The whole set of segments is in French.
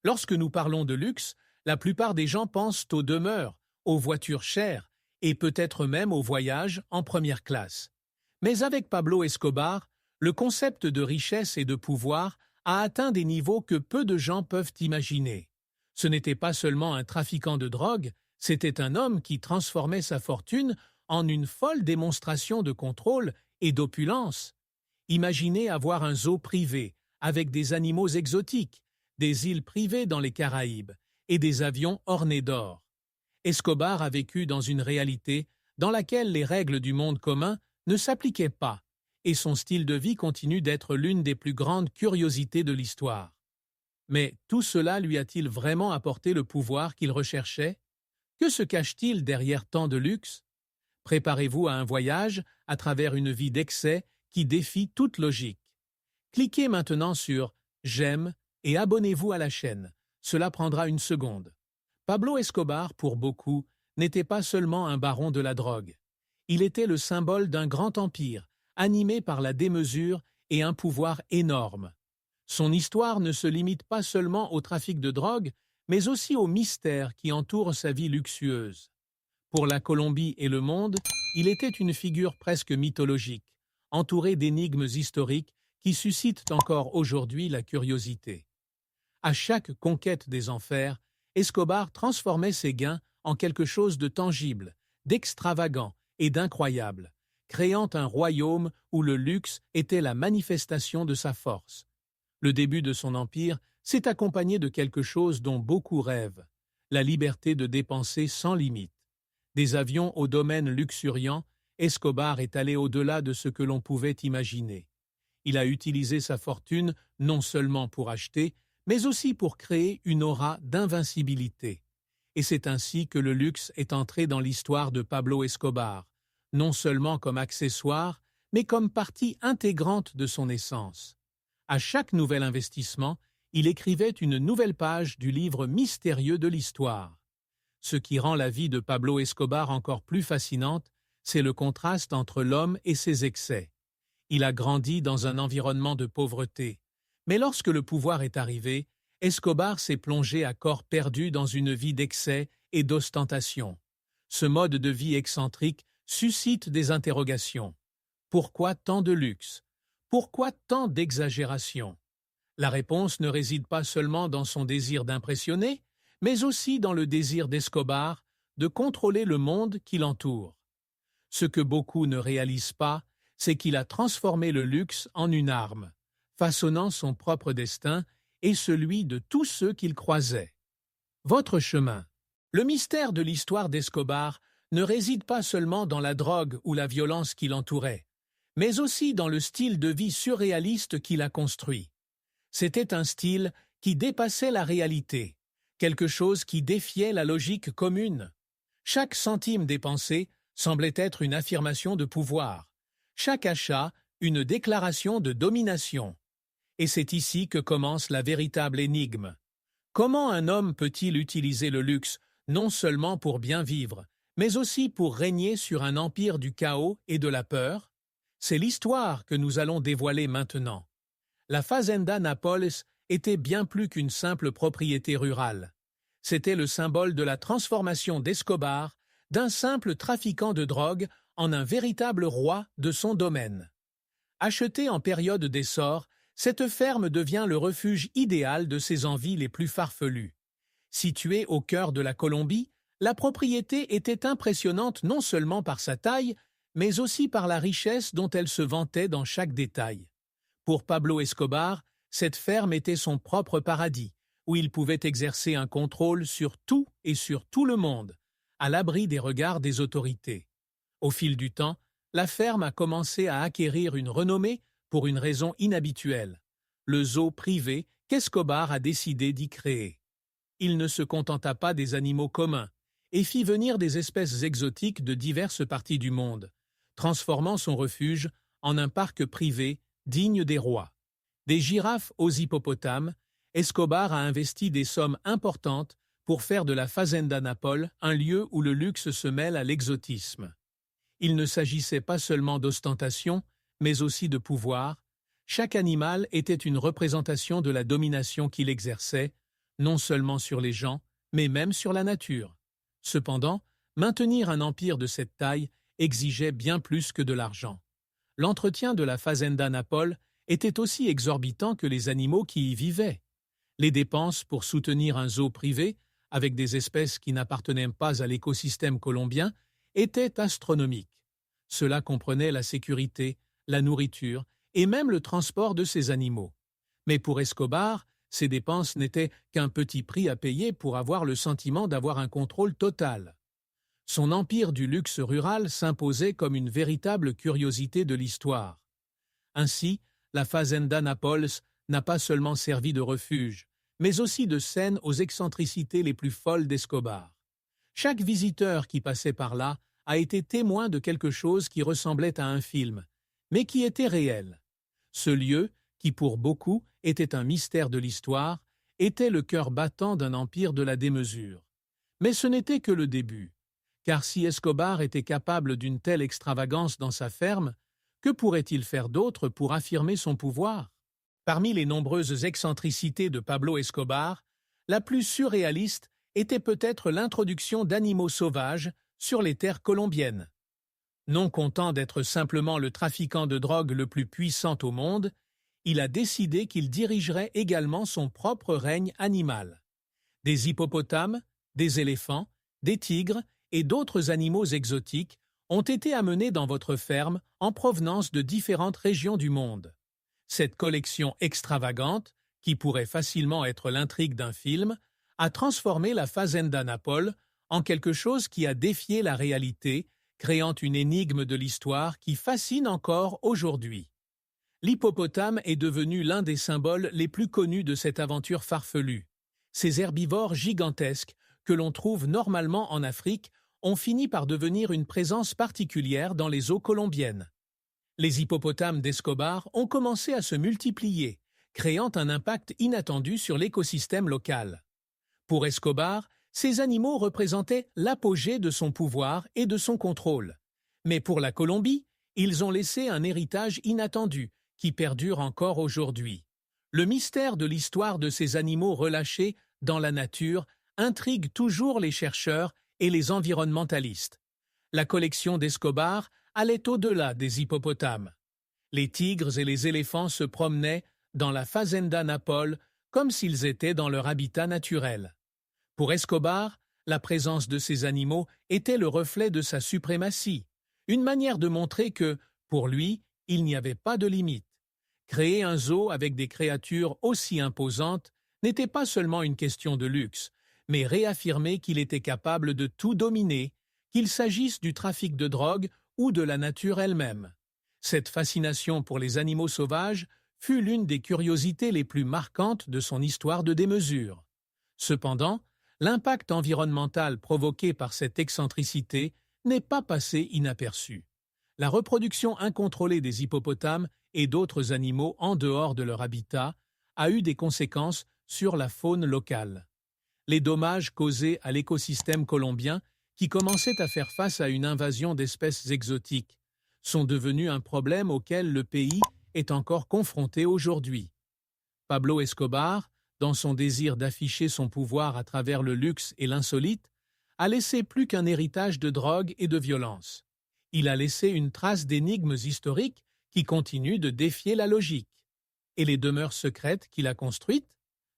Lorsque nous parlons de luxe, la plupart des gens pensent aux demeures, aux voitures chères et peut-être même aux voyages en première classe. Mais avec Pablo Escobar, le concept de richesse et de pouvoir a atteint des niveaux que peu de gens peuvent imaginer. Ce n'était pas seulement un trafiquant de drogue, c'était un homme qui transformait sa fortune en une folle démonstration de contrôle et d'opulence. Imaginez avoir un zoo privé, avec des animaux exotiques, des îles privées dans les Caraïbes et des avions ornés d'or. Escobar a vécu dans une réalité dans laquelle les règles du monde commun ne s'appliquaient pas, et son style de vie continue d'être l'une des plus grandes curiosités de l'histoire. Mais tout cela lui a-t-il vraiment apporté le pouvoir qu'il recherchait? Que se cache-t-il derrière tant de luxe? Préparez-vous à un voyage à travers une vie d'excès qui défie toute logique. Cliquez maintenant sur « J'aime » et abonnez-vous à la chaîne. Cela prendra une seconde. Pablo Escobar, pour beaucoup, n'était pas seulement un baron de la drogue. Il était le symbole d'un grand empire, animé par la démesure et un pouvoir énorme. Son histoire ne se limite pas seulement au trafic de drogue, mais aussi aux mystères qui entourent sa vie luxueuse. Pour la Colombie et le monde, il était une figure presque mythologique, entourée d'énigmes historiques qui suscitent encore aujourd'hui la curiosité. À chaque conquête des enfers, Escobar transformait ses gains en quelque chose de tangible, d'extravagant et d'incroyable, créant un royaume où le luxe était la manifestation de sa force. Le début de son empire s'est accompagné de quelque chose dont beaucoup rêvent, la liberté de dépenser sans limite. Des avions au domaine luxuriant, Escobar est allé au-delà de ce que l'on pouvait imaginer. Il a utilisé sa fortune non seulement pour acheter, mais aussi pour créer une aura d'invincibilité. Et c'est ainsi que le luxe est entré dans l'histoire de Pablo Escobar, non seulement comme accessoire, mais comme partie intégrante de son essence. À chaque nouvel investissement, il écrivait une nouvelle page du livre mystérieux de l'histoire. Ce qui rend la vie de Pablo Escobar encore plus fascinante, c'est le contraste entre l'homme et ses excès. Il a grandi dans un environnement de pauvreté, mais lorsque le pouvoir est arrivé, Escobar s'est plongé à corps perdu dans une vie d'excès et d'ostentation. Ce mode de vie excentrique suscite des interrogations. Pourquoi tant de luxe? Pourquoi tant d'exagération? La réponse ne réside pas seulement dans son désir d'impressionner, mais aussi dans le désir d'Escobar de contrôler le monde qui l'entoure. Ce que beaucoup ne réalisent pas, c'est qu'il a transformé le luxe en une arme, façonnant son propre destin et celui de tous ceux qu'il croisait. Votre chemin. Le mystère de l'histoire d'Escobar ne réside pas seulement dans la drogue ou la violence qui l'entourait, mais aussi dans le style de vie surréaliste qu'il a construit. C'était un style qui dépassait la réalité, quelque chose qui défiait la logique commune. Chaque centime dépensé semblait être une affirmation de pouvoir, chaque achat une déclaration de domination. Et c'est ici que commence la véritable énigme. Comment un homme peut-il utiliser le luxe non seulement pour bien vivre, mais aussi pour régner sur un empire du chaos et de la peur? C'est l'histoire que nous allons dévoiler maintenant. La Fazenda Nápoles était bien plus qu'une simple propriété rurale. C'était le symbole de la transformation d'Escobar d'un simple trafiquant de drogue en un véritable roi de son domaine. Achetée en période d'essor, cette ferme devient le refuge idéal de ses envies les plus farfelues. Située au cœur de la Colombie, la propriété était impressionnante non seulement par sa taille, mais aussi par la richesse dont elle se vantait dans chaque détail. Pour Pablo Escobar, cette ferme était son propre paradis, où il pouvait exercer un contrôle sur tout et sur tout le monde, à l'abri des regards des autorités. Au fil du temps, la ferme a commencé à acquérir une renommée pour une raison inhabituelle, le zoo privé qu'Escobar a décidé d'y créer. Il ne se contenta pas des animaux communs et fit venir des espèces exotiques de diverses parties du monde, transformant son refuge en un parc privé digne des rois. Des girafes aux hippopotames, Escobar a investi des sommes importantes pour faire de la Fazenda Nápoles un lieu où le luxe se mêle à l'exotisme. Il ne s'agissait pas seulement d'ostentation, mais aussi de pouvoir. Chaque animal était une représentation de la domination qu'il exerçait, non seulement sur les gens, mais même sur la nature. Cependant, maintenir un empire de cette taille exigeait bien plus que de l'argent. L'entretien de la Fazenda Napole était aussi exorbitant que les animaux qui y vivaient. Les dépenses pour soutenir un zoo privé, avec des espèces qui n'appartenaient pas à l'écosystème colombien, étaient astronomiques. Cela comprenait la sécurité, la nourriture et même le transport de ces animaux. Mais pour Escobar, ces dépenses n'étaient qu'un petit prix à payer pour avoir le sentiment d'avoir un contrôle total. Son empire du luxe rural s'imposait comme une véritable curiosité de l'histoire. Ainsi, la Fazenda Nápoles n'a pas seulement servi de refuge, mais aussi de scène aux excentricités les plus folles d'Escobar. Chaque visiteur qui passait par là a été témoin de quelque chose qui ressemblait à un film, mais qui était réel. Ce lieu, qui pour beaucoup était un mystère de l'histoire, était le cœur battant d'un empire de la démesure. Mais ce n'était que le début, car si Escobar était capable d'une telle extravagance dans sa ferme, que pourrait-il faire d'autre pour affirmer son pouvoir? Parmi les nombreuses excentricités de Pablo Escobar, la plus surréaliste était peut-être l'introduction d'animaux sauvages sur les terres colombiennes. Non content d'être simplement le trafiquant de drogue le plus puissant au monde, il a décidé qu'il dirigerait également son propre règne animal. Des hippopotames, des éléphants, des tigres et d'autres animaux exotiques ont été amenés dans votre ferme en provenance de différentes régions du monde. Cette collection extravagante, qui pourrait facilement être l'intrigue d'un film, a transformé la Fazenda Nápoles en quelque chose qui a défié la réalité, créant une énigme de l'histoire qui fascine encore aujourd'hui. L'hippopotame est devenu l'un des symboles les plus connus de cette aventure farfelue. Ces herbivores gigantesques, que l'on trouve normalement en Afrique, ont fini par devenir une présence particulière dans les eaux colombiennes. Les hippopotames d'Escobar ont commencé à se multiplier, créant un impact inattendu sur l'écosystème local. Pour Escobar, ces animaux représentaient l'apogée de son pouvoir et de son contrôle. Mais pour la Colombie, ils ont laissé un héritage inattendu qui perdure encore aujourd'hui. Le mystère de l'histoire de ces animaux relâchés dans la nature intrigue toujours les chercheurs et les environnementalistes. La collection d'Escobar allait au-delà des hippopotames. Les tigres et les éléphants se promenaient dans la Fazenda Nápoles comme s'ils étaient dans leur habitat naturel. Pour Escobar, la présence de ces animaux était le reflet de sa suprématie, une manière de montrer que, pour lui, il n'y avait pas de limite. Créer un zoo avec des créatures aussi imposantes n'était pas seulement une question de luxe, mais réaffirmer qu'il était capable de tout dominer, qu'il s'agisse du trafic de drogue ou de la nature elle-même. Cette fascination pour les animaux sauvages fut l'une des curiosités les plus marquantes de son histoire de démesure. Cependant, l'impact environnemental provoqué par cette excentricité n'est pas passé inaperçu. La reproduction incontrôlée des hippopotames et d'autres animaux en dehors de leur habitat a eu des conséquences sur la faune locale. Les dommages causés à l'écosystème colombien, qui commençait à faire face à une invasion d'espèces exotiques, sont devenus un problème auquel le pays est encore confronté aujourd'hui. Pablo Escobar, dans son désir d'afficher son pouvoir à travers le luxe et l'insolite, a laissé plus qu'un héritage de drogue et de violence. Il a laissé une trace d'énigmes historiques qui continuent de défier la logique. Et les demeures secrètes qu'il a construites?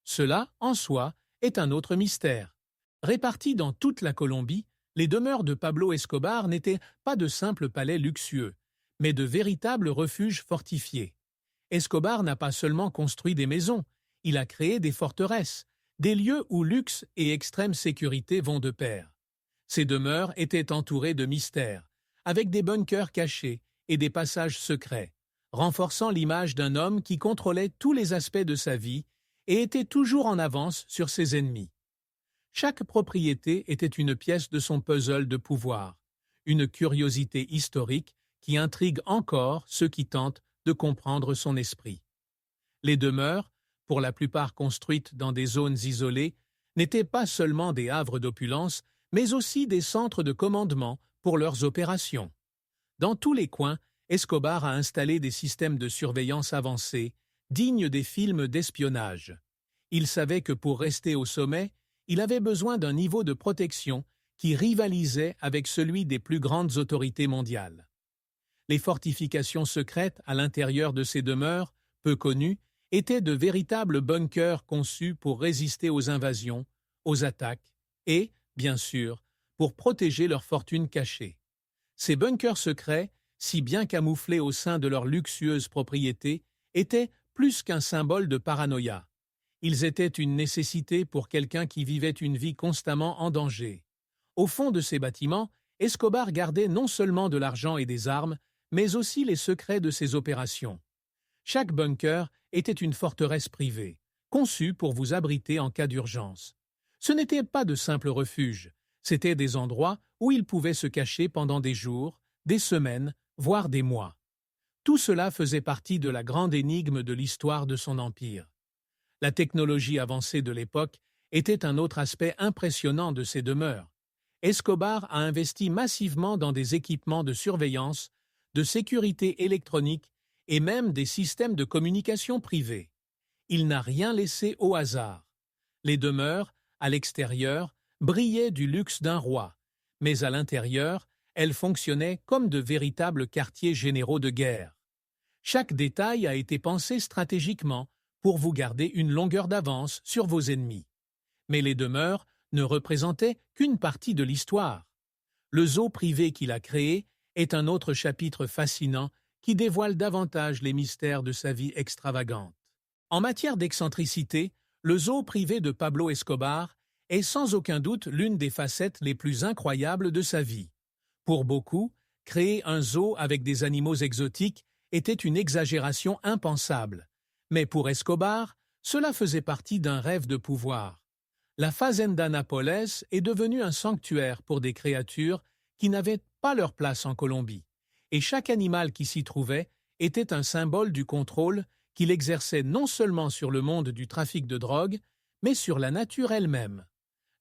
Cela, en soi, est un autre mystère. Réparties dans toute la Colombie, les demeures de Pablo Escobar n'étaient pas de simples palais luxueux, mais de véritables refuges fortifiés. Escobar n'a pas seulement construit des maisons, il a créé des forteresses, des lieux où luxe et extrême sécurité vont de pair. Ces demeures étaient entourées de mystères, avec des bunkers cachés et des passages secrets, renforçant l'image d'un homme qui contrôlait tous les aspects de sa vie et était toujours en avance sur ses ennemis. Chaque propriété était une pièce de son puzzle de pouvoir, une curiosité historique qui intrigue encore ceux qui tentent de comprendre son esprit. Les demeures, pour la plupart construites dans des zones isolées, n'étaient pas seulement des havres d'opulence, mais aussi des centres de commandement pour leurs opérations. Dans tous les coins, Escobar a installé des systèmes de surveillance avancés, dignes des films d'espionnage. Il savait que pour rester au sommet, il avait besoin d'un niveau de protection qui rivalisait avec celui des plus grandes autorités mondiales. Les fortifications secrètes à l'intérieur de ces demeures, peu connues, étaient de véritables bunkers conçus pour résister aux invasions, aux attaques et, bien sûr, pour protéger leur fortune cachée. Ces bunkers secrets, si bien camouflés au sein de leurs luxueuses propriétés, étaient plus qu'un symbole de paranoïa. Ils étaient une nécessité pour quelqu'un qui vivait une vie constamment en danger. Au fond de ces bâtiments, Escobar gardait non seulement de l'argent et des armes, mais aussi les secrets de ses opérations. Chaque bunker était une forteresse privée, conçue pour vous abriter en cas d'urgence. Ce n'étaient pas de simples refuges, c'étaient des endroits où il pouvait se cacher pendant des jours, des semaines, voire des mois. Tout cela faisait partie de la grande énigme de l'histoire de son empire. La technologie avancée de l'époque était un autre aspect impressionnant de ces demeures. Escobar a investi massivement dans des équipements de surveillance, de sécurité électronique et même des systèmes de communication privés. Il n'a rien laissé au hasard. Les demeures, à l'extérieur, brillaient du luxe d'un roi, mais à l'intérieur, elles fonctionnaient comme de véritables quartiers généraux de guerre. Chaque détail a été pensé stratégiquement pour vous garder une longueur d'avance sur vos ennemis. Mais les demeures ne représentaient qu'une partie de l'histoire. Le zoo privé qu'il a créé est un autre chapitre fascinant qui dévoile davantage les mystères de sa vie extravagante. En matière d'excentricité, le zoo privé de Pablo Escobar est sans aucun doute l'une des facettes les plus incroyables de sa vie. Pour beaucoup, créer un zoo avec des animaux exotiques était une exagération impensable. Mais pour Escobar, cela faisait partie d'un rêve de pouvoir. La Fazenda Nápoles est devenue un sanctuaire pour des créatures qui n'avaient pas leur place en Colombie, et chaque animal qui s'y trouvait était un symbole du contrôle qu'il exerçait non seulement sur le monde du trafic de drogue, mais sur la nature elle-même.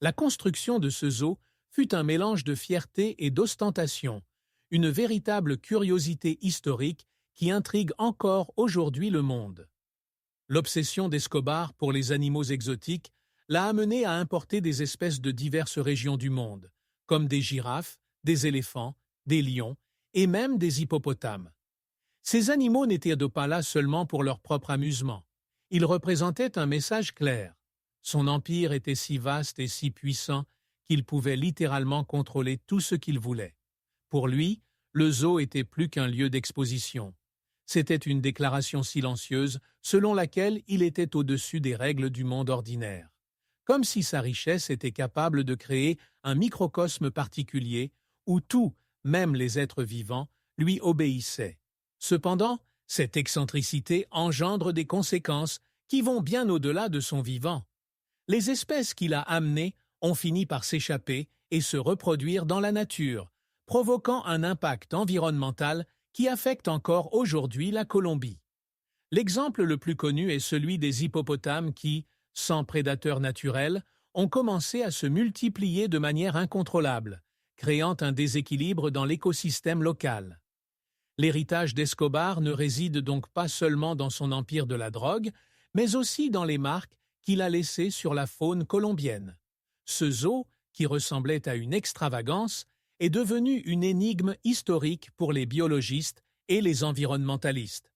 La construction de ce zoo fut un mélange de fierté et d'ostentation, une véritable curiosité historique qui intrigue encore aujourd'hui le monde. L'obsession d'Escobar pour les animaux exotiques l'a amené à importer des espèces de diverses régions du monde, comme des girafes, des éléphants, des lions et même des hippopotames. Ces animaux n'étaient donc pas là seulement pour leur propre amusement. Ils représentaient un message clair. Son empire était si vaste et si puissant qu'il pouvait littéralement contrôler tout ce qu'il voulait. Pour lui, le zoo était plus qu'un lieu d'exposition. C'était une déclaration silencieuse selon laquelle il était au-dessus des règles du monde ordinaire. Comme si sa richesse était capable de créer un microcosme particulier où tout, même les êtres vivants, lui obéissait. Cependant, cette excentricité engendre des conséquences qui vont bien au-delà de son vivant. Les espèces qu'il a amenées ont fini par s'échapper et se reproduire dans la nature, provoquant un impact environnemental qui affecte encore aujourd'hui la Colombie. L'exemple le plus connu est celui des hippopotames qui, sans prédateurs naturels, ont commencé à se multiplier de manière incontrôlable, créant un déséquilibre dans l'écosystème local. L'héritage d'Escobar ne réside donc pas seulement dans son empire de la drogue, mais aussi dans les marques qu'il a laissées sur la faune colombienne. Ce zoo, qui ressemblait à une extravagance, est devenu une énigme historique pour les biologistes et les environnementalistes.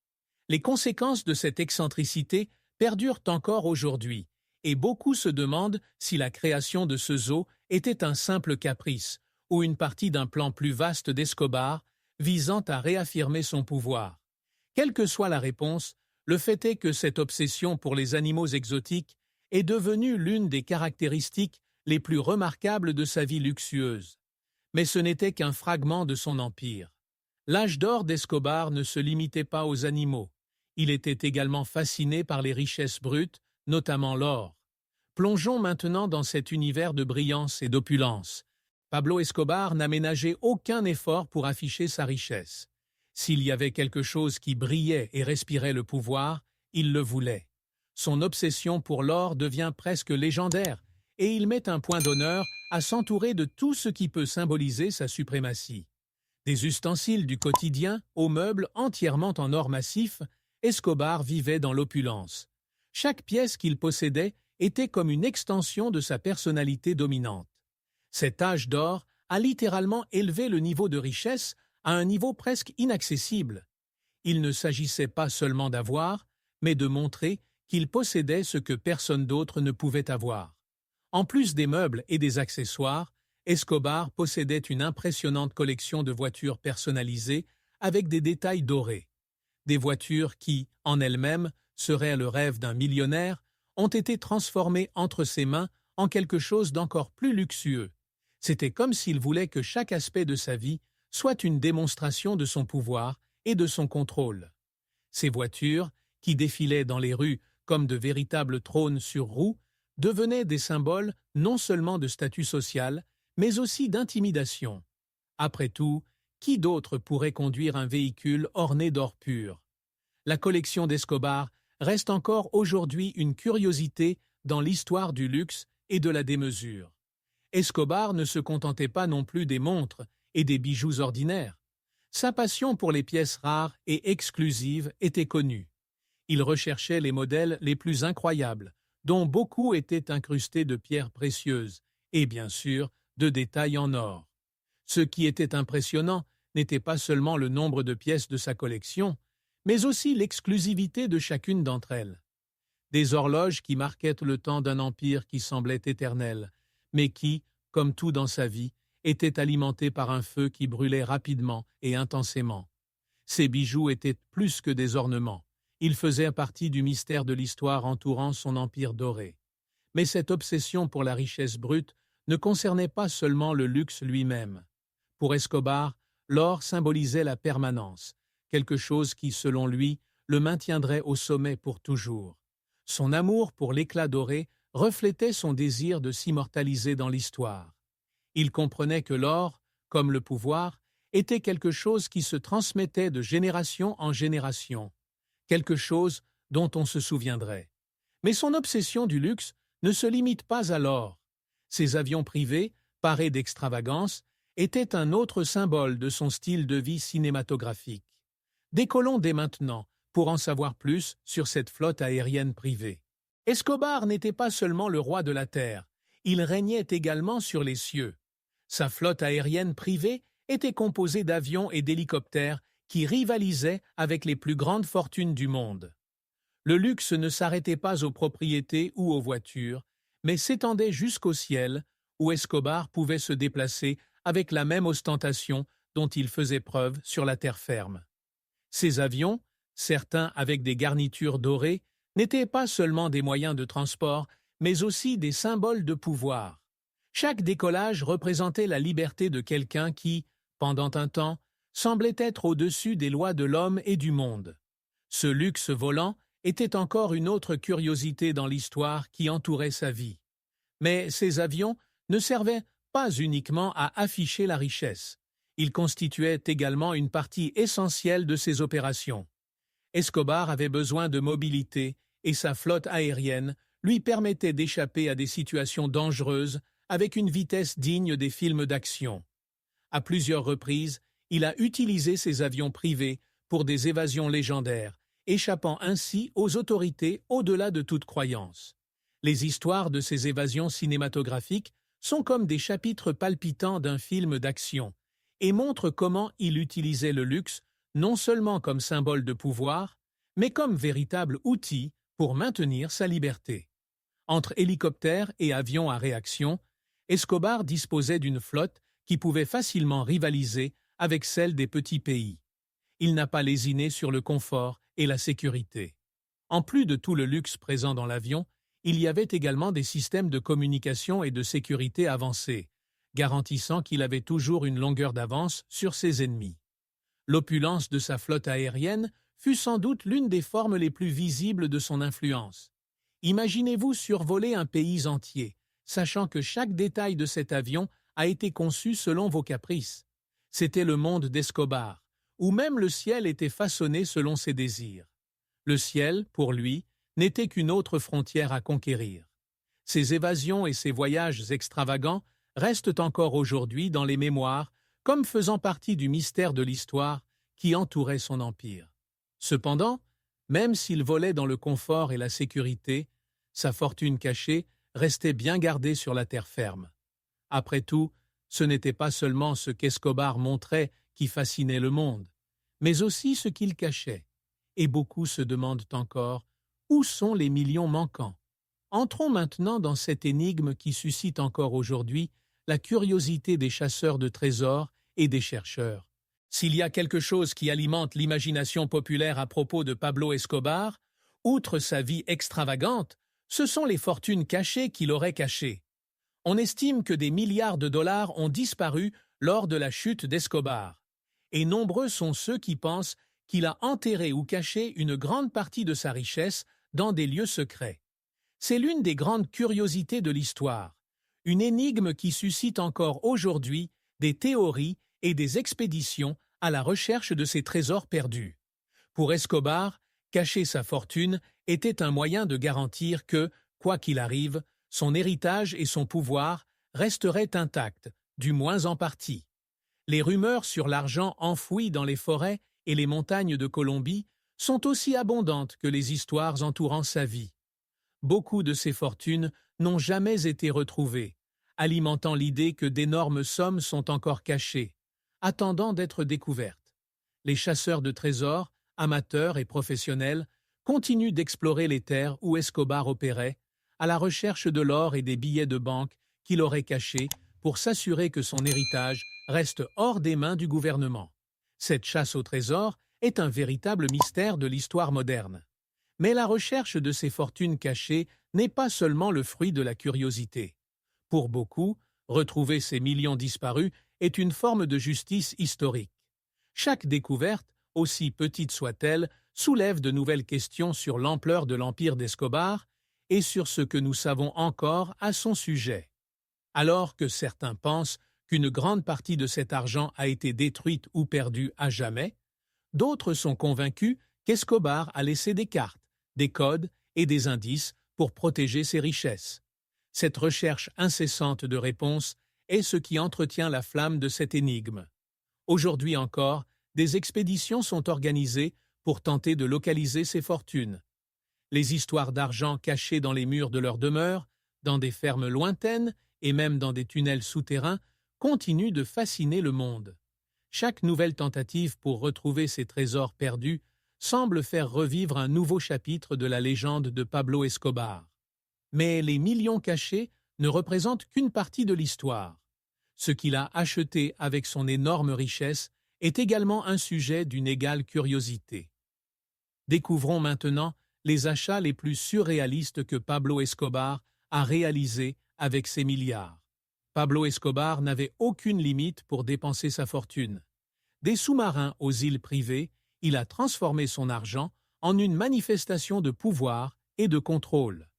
Les conséquences de cette excentricité perdurent encore aujourd'hui, et beaucoup se demandent si la création de ce zoo était un simple caprice ou une partie d'un plan plus vaste d'Escobar visant à réaffirmer son pouvoir. Quelle que soit la réponse, le fait est que cette obsession pour les animaux exotiques est devenue l'une des caractéristiques les plus remarquables de sa vie luxueuse. Mais ce n'était qu'un fragment de son empire. L'âge d'or d'Escobar ne se limitait pas aux animaux. Il était également fasciné par les richesses brutes, notamment l'or. Plongeons maintenant dans cet univers de brillance et d'opulence. Pablo Escobar n'a ménagé aucun effort pour afficher sa richesse. S'il y avait quelque chose qui brillait et respirait le pouvoir, il le voulait. Son obsession pour l'or devient presque légendaire, et il met un point d'honneur à s'entourer de tout ce qui peut symboliser sa suprématie. Des ustensiles du quotidien aux meubles entièrement en or massif, Escobar vivait dans l'opulence. Chaque pièce qu'il possédait était comme une extension de sa personnalité dominante. Cet âge d'or a littéralement élevé le niveau de richesse à un niveau presque inaccessible. Il ne s'agissait pas seulement d'avoir, mais de montrer qu'il possédait ce que personne d'autre ne pouvait avoir. En plus des meubles et des accessoires, Escobar possédait une impressionnante collection de voitures personnalisées avec des détails dorés. Des voitures qui, en elles-mêmes, seraient le rêve d'un millionnaire, ont été transformées entre ses mains en quelque chose d'encore plus luxueux. C'était comme s'il voulait que chaque aspect de sa vie soit une démonstration de son pouvoir et de son contrôle. Ces voitures, qui défilaient dans les rues comme de véritables trônes sur roues, devenaient des symboles non seulement de statut social, mais aussi d'intimidation. Après tout, qui d'autre pourrait conduire un véhicule orné d'or pur? La collection d'Escobar reste encore aujourd'hui une curiosité dans l'histoire du luxe et de la démesure. Escobar ne se contentait pas non plus des montres et des bijoux ordinaires. Sa passion pour les pièces rares et exclusives était connue. Il recherchait les modèles les plus incroyables, dont beaucoup étaient incrustés de pierres précieuses et, bien sûr, de détails en or. Ce qui était impressionnant n'était pas seulement le nombre de pièces de sa collection, mais aussi l'exclusivité de chacune d'entre elles. Des horloges qui marquaient le temps d'un empire qui semblait éternel, mais qui, comme tout dans sa vie, était alimenté par un feu qui brûlait rapidement et intensément. Ces bijoux étaient plus que des ornements. Ils faisaient partie du mystère de l'histoire entourant son empire doré. Mais cette obsession pour la richesse brute ne concernait pas seulement le luxe lui-même. Pour Escobar, l'or symbolisait la permanence, quelque chose qui, selon lui, le maintiendrait au sommet pour toujours. Son amour pour l'éclat doré reflétait son désir de s'immortaliser dans l'histoire. Il comprenait que l'or, comme le pouvoir, était quelque chose qui se transmettait de génération en génération, quelque chose dont on se souviendrait. Mais son obsession du luxe ne se limite pas à l'or. Ses avions privés, parés d'extravagance, étaient un autre symbole de son style de vie cinématographique. Décollons dès maintenant pour en savoir plus sur cette flotte aérienne privée. Escobar n'était pas seulement le roi de la terre, il régnait également sur les cieux. Sa flotte aérienne privée était composée d'avions et d'hélicoptères qui rivalisaient avec les plus grandes fortunes du monde. Le luxe ne s'arrêtait pas aux propriétés ou aux voitures, mais s'étendait jusqu'au ciel, où Escobar pouvait se déplacer avec la même ostentation dont il faisait preuve sur la terre ferme. Ces avions, certains avec des garnitures dorées, n'étaient pas seulement des moyens de transport, mais aussi des symboles de pouvoir. Chaque décollage représentait la liberté de quelqu'un qui, pendant un temps, semblait être au-dessus des lois de l'homme et du monde. Ce luxe volant était encore une autre curiosité dans l'histoire qui entourait sa vie. Mais ces avions ne servaient pas uniquement à afficher la richesse. Ils constituaient également une partie essentielle de ses opérations. Escobar avait besoin de mobilité et sa flotte aérienne lui permettait d'échapper à des situations dangereuses avec une vitesse digne des films d'action. À plusieurs reprises, il a utilisé ses avions privés pour des évasions légendaires, échappant ainsi aux autorités au-delà de toute croyance. Les histoires de ces évasions cinématographiques sont comme des chapitres palpitants d'un film d'action et montrent comment il utilisait le luxe non seulement comme symbole de pouvoir, mais comme véritable outil pour maintenir sa liberté. Entre hélicoptères et avions à réaction, Escobar disposait d'une flotte qui pouvait facilement rivaliser avec celle des petits pays. Il n'a pas lésiné sur le confort et la sécurité. En plus de tout le luxe présent dans l'avion, il y avait également des systèmes de communication et de sécurité avancés, garantissant qu'il avait toujours une longueur d'avance sur ses ennemis. L'opulence de sa flotte aérienne fut sans doute l'une des formes les plus visibles de son influence. Imaginez-vous survoler un pays entier, sachant que chaque détail de cet avion a été conçu selon vos caprices. C'était le monde d'Escobar, où même le ciel était façonné selon ses désirs. Le ciel, pour lui, n'était qu'une autre frontière à conquérir. Ses évasions et ses voyages extravagants restent encore aujourd'hui dans les mémoires comme faisant partie du mystère de l'histoire qui entourait son empire. Cependant, même s'il volait dans le confort et la sécurité, Sa fortune cachée restait bien gardée sur la terre ferme. Après tout, ce n'était pas seulement ce qu'Escobar montrait qui fascinait le monde, mais aussi ce qu'il cachait. Et beaucoup se demandent encore où sont les millions manquants. Entrons maintenant dans cette énigme qui suscite encore aujourd'hui la curiosité des chasseurs de trésors et des chercheurs. S'il y a quelque chose qui alimente l'imagination populaire à propos de Pablo Escobar, outre sa vie extravagante, ce sont les fortunes cachées qu'il aurait cachées. On estime que des milliards de dollars ont disparu lors de la chute d'Escobar, et nombreux sont ceux qui pensent qu'il a enterré ou caché une grande partie de sa richesse dans des lieux secrets. C'est l'une des grandes curiosités de l'histoire, une énigme qui suscite encore aujourd'hui des théories et des expéditions à la recherche de ces trésors perdus. Pour Escobar, cacher sa fortune était un moyen de garantir que, quoi qu'il arrive, son héritage et son pouvoir resteraient intacts, du moins en partie. Les rumeurs sur l'argent enfoui dans les forêts et les montagnes de Colombie sont aussi abondantes que les histoires entourant sa vie. Beaucoup de ces fortunes n'ont jamais été retrouvées, alimentant l'idée que d'énormes sommes sont encore cachées, attendant d'être découvertes. Les chasseurs de trésors, amateurs et professionnels, continuent d'explorer les terres où Escobar opérait, à la recherche de l'or et des billets de banque qu'il aurait cachés pour s'assurer que son héritage reste hors des mains du gouvernement. Cette chasse au trésor est un véritable mystère de l'histoire moderne. Mais la recherche de ces fortunes cachées n'est pas seulement le fruit de la curiosité. Pour beaucoup, retrouver ces millions disparus est une forme de justice historique. Chaque découverte, aussi petite soit-elle, soulève de nouvelles questions sur l'ampleur de l'empire d'Escobar et sur ce que nous savons encore à son sujet. Alors que certains pensent qu'une grande partie de cet argent a été détruite ou perdue à jamais, d'autres sont convaincus qu'Escobar a laissé des cartes, des codes et des indices pour protéger ses richesses. Cette recherche incessante de réponses est ce qui entretient la flamme de cette énigme. Aujourd'hui encore, des expéditions sont organisées pour tenter de localiser ces fortunes. Les histoires d'argent cachées dans les murs de leurs demeures, dans des fermes lointaines et même dans des tunnels souterrains continuent de fasciner le monde. Chaque nouvelle tentative pour retrouver ces trésors perdus semble faire revivre un nouveau chapitre de la légende de Pablo Escobar. Mais les millions cachés ne représentent qu'une partie de l'histoire. Ce qu'il a acheté avec son énorme richesse est également un sujet d'une égale curiosité. Découvrons maintenant les achats les plus surréalistes que Pablo Escobar a réalisés avec ses milliards. Pablo Escobar n'avait aucune limite pour dépenser sa fortune. Des sous-marins aux îles privées, il a transformé son argent en une manifestation de pouvoir et de contrôle.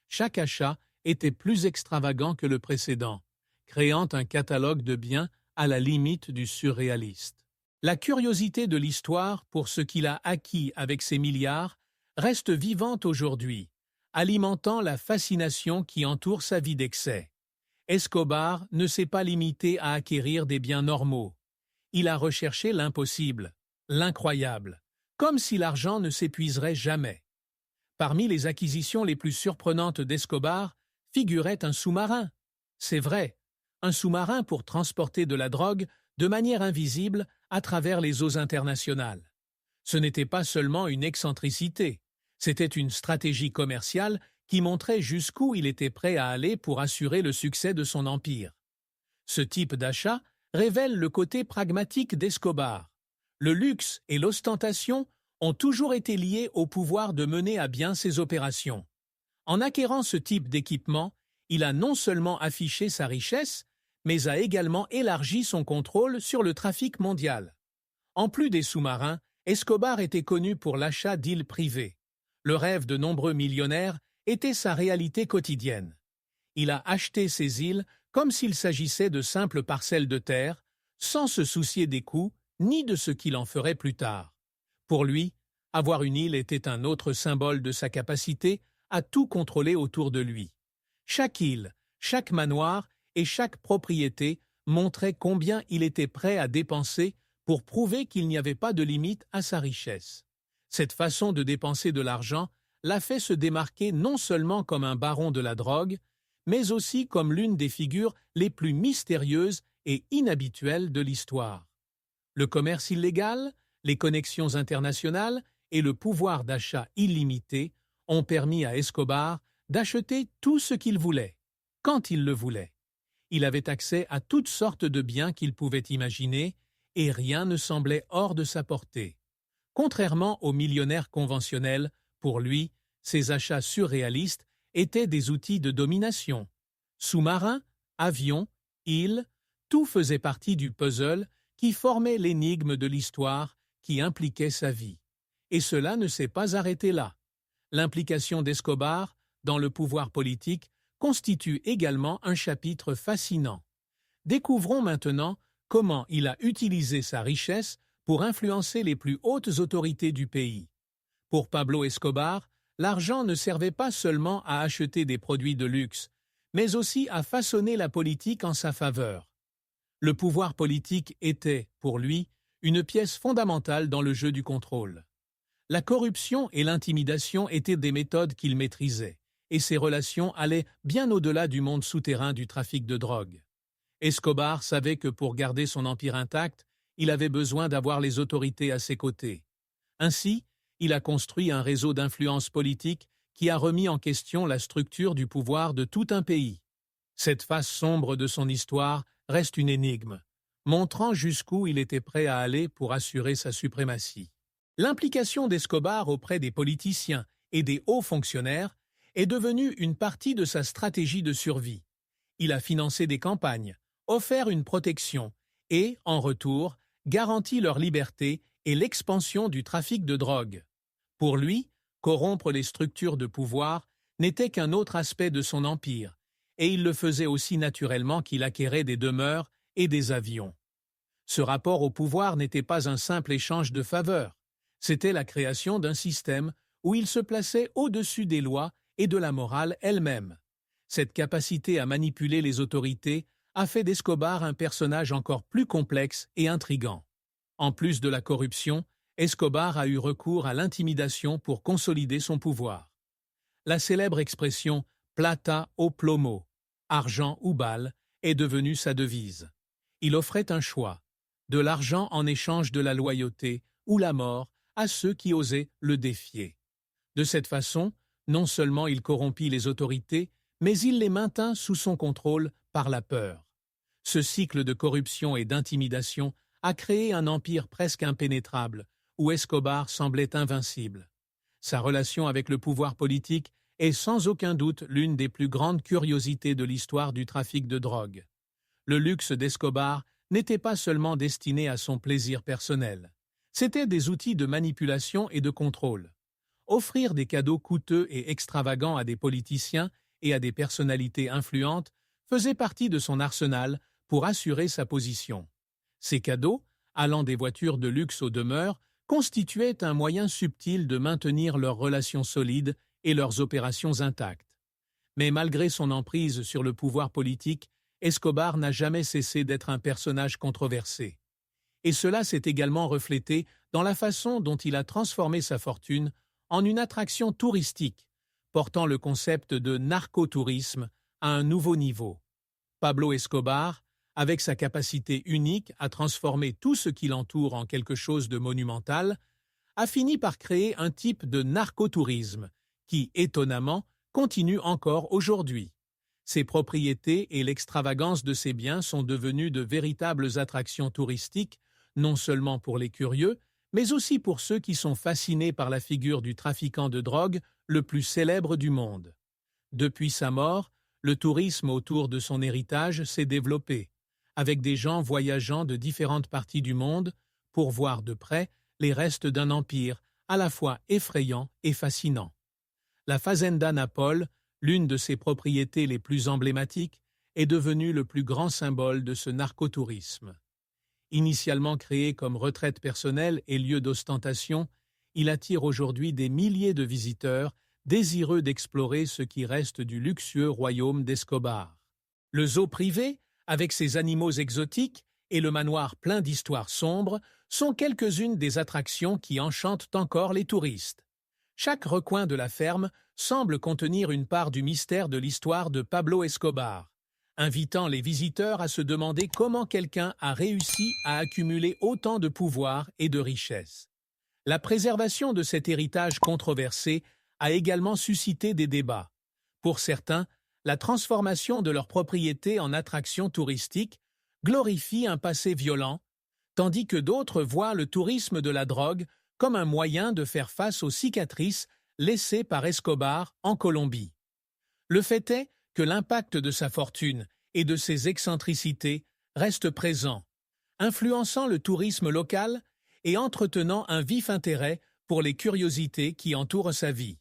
Chaque achat était plus extravagant que le précédent, créant un catalogue de biens à la limite du surréaliste. La curiosité de l'histoire pour ce qu'il a acquis avec ses milliards reste vivante aujourd'hui, alimentant la fascination qui entoure sa vie d'excès. Escobar ne s'est pas limité à acquérir des biens normaux. Il a recherché l'impossible, l'incroyable, comme si l'argent ne s'épuiserait jamais. Parmi les acquisitions les plus surprenantes d'Escobar figurait un sous-marin. C'est vrai, un sous-marin pour transporter de la drogue de manière invisible à travers les eaux internationales. Ce n'était pas seulement une excentricité, c'était une stratégie commerciale qui montrait jusqu'où il était prêt à aller pour assurer le succès de son empire. Ce type d'achat révèle le côté pragmatique d'Escobar. Le luxe et l'ostentation ont toujours été liés au pouvoir de mener à bien ses opérations. En acquérant ce type d'équipement, il a non seulement affiché sa richesse, mais a également élargi son contrôle sur le trafic mondial. En plus des sous-marins, Escobar était connu pour l'achat d'îles privées. Le rêve de nombreux millionnaires était sa réalité quotidienne. Il a acheté ces îles comme s'il s'agissait de simples parcelles de terre, sans se soucier des coûts ni de ce qu'il en ferait plus tard. Pour lui, avoir une île était un autre symbole de sa capacité à tout contrôler autour de lui. Chaque île, chaque manoir et chaque propriété montrait combien il était prêt à dépenser pour prouver qu'il n'y avait pas de limite à sa richesse. Cette façon de dépenser de l'argent l'a fait se démarquer non seulement comme un baron de la drogue, mais aussi comme l'une des figures les plus mystérieuses et inhabituelles de l'histoire. Le commerce illégal, les connexions internationales et le pouvoir d'achat illimité ont permis à Escobar d'acheter tout ce qu'il voulait, quand il le voulait. Il avait accès à toutes sortes de biens qu'il pouvait imaginer et rien ne semblait hors de sa portée. Contrairement aux millionnaires conventionnels, pour lui, ces achats surréalistes étaient des outils de domination. Sous-marins, avions, îles, tout faisait partie du puzzle qui formait l'énigme de l'histoire qui impliquait sa vie. Et cela ne s'est pas arrêté là. L'implication d'Escobar dans le pouvoir politique constitue également un chapitre fascinant. Découvrons maintenant comment il a utilisé sa richesse pour influencer les plus hautes autorités du pays. Pour Pablo Escobar, l'argent ne servait pas seulement à acheter des produits de luxe, mais aussi à façonner la politique en sa faveur. Le pouvoir politique était, pour lui, une pièce fondamentale dans le jeu du contrôle. La corruption et l'intimidation étaient des méthodes qu'il maîtrisait, et ses relations allaient bien au-delà du monde souterrain du trafic de drogue. Escobar savait que pour garder son empire intact, il avait besoin d'avoir les autorités à ses côtés. Ainsi, il a construit un réseau d'influence politique qui a remis en question la structure du pouvoir de tout un pays. Cette face sombre de son histoire reste une énigme, montrant jusqu'où il était prêt à aller pour assurer sa suprématie. L'implication d'Escobar auprès des politiciens et des hauts fonctionnaires est devenue une partie de sa stratégie de survie. Il a financé des campagnes, offert une protection et, en retour, garanti leur liberté et l'expansion du trafic de drogue. Pour lui, corrompre les structures de pouvoir n'était qu'un autre aspect de son empire, et il le faisait aussi naturellement qu'il acquérait des demeures et des avions. Ce rapport au pouvoir n'était pas un simple échange de faveurs, c'était la création d'un système où il se plaçait au-dessus des lois et de la morale elle-même. Cette capacité à manipuler les autorités a fait d'Escobar un personnage encore plus complexe et intrigant. En plus de la corruption, Escobar a eu recours à l'intimidation pour consolider son pouvoir. La célèbre expression « plata o plomo », argent ou balle, est devenue sa devise. Il offrait un choix, de l'argent en échange de la loyauté ou la mort à ceux qui osaient le défier. De cette façon, non seulement il corrompit les autorités, mais il les maintint sous son contrôle par la peur. Ce cycle de corruption et d'intimidation a créé un empire presque impénétrable, où Escobar semblait invincible. Sa relation avec le pouvoir politique est sans aucun doute l'une des plus grandes curiosités de l'histoire du trafic de drogue. Le luxe d'Escobar n'était pas seulement destiné à son plaisir personnel. C'étaient des outils de manipulation et de contrôle. Offrir des cadeaux coûteux et extravagants à des politiciens et à des personnalités influentes faisait partie de son arsenal pour assurer sa position. Ces cadeaux, allant des voitures de luxe aux demeures, constituaient un moyen subtil de maintenir leurs relations solides et leurs opérations intactes. Mais malgré son emprise sur le pouvoir politique, Escobar n'a jamais cessé d'être un personnage controversé. Et cela s'est également reflété dans la façon dont il a transformé sa fortune en une attraction touristique, portant le concept de narcotourisme à un nouveau niveau. Pablo Escobar, avec sa capacité unique à transformer tout ce qui l'entoure en quelque chose de monumental, a fini par créer un type de narcotourisme qui, étonnamment, continue encore aujourd'hui. Ses propriétés et l'extravagance de ses biens sont devenus de véritables attractions touristiques, non seulement pour les curieux, mais aussi pour ceux qui sont fascinés par la figure du trafiquant de drogue le plus célèbre du monde. Depuis sa mort, le tourisme autour de son héritage s'est développé, avec des gens voyageant de différentes parties du monde pour voir de près les restes d'un empire à la fois effrayant et fascinant. La Fazenda Napole, l'une de ses propriétés les plus emblématiques, est devenue le plus grand symbole de ce narcotourisme. Initialement créé comme retraite personnelle et lieu d'ostentation, il attire aujourd'hui des milliers de visiteurs désireux d'explorer ce qui reste du luxueux royaume d'Escobar. Le zoo privé, avec ses animaux exotiques, et le manoir plein d'histoires sombres sont quelques-unes des attractions qui enchantent encore les touristes. Chaque recoin de la ferme semble contenir une part du mystère de l'histoire de Pablo Escobar, invitant les visiteurs à se demander comment quelqu'un a réussi à accumuler autant de pouvoir et de richesses. La préservation de cet héritage controversé a également suscité des débats. Pour certains, la transformation de leur propriété en attraction touristique glorifie un passé violent, tandis que d'autres voient le tourisme de la drogue comme un moyen de faire face aux cicatrices laissées par Escobar en Colombie. Le fait est que l'impact de sa fortune et de ses excentricités reste présent, influençant le tourisme local et entretenant un vif intérêt pour les curiosités qui entourent sa vie.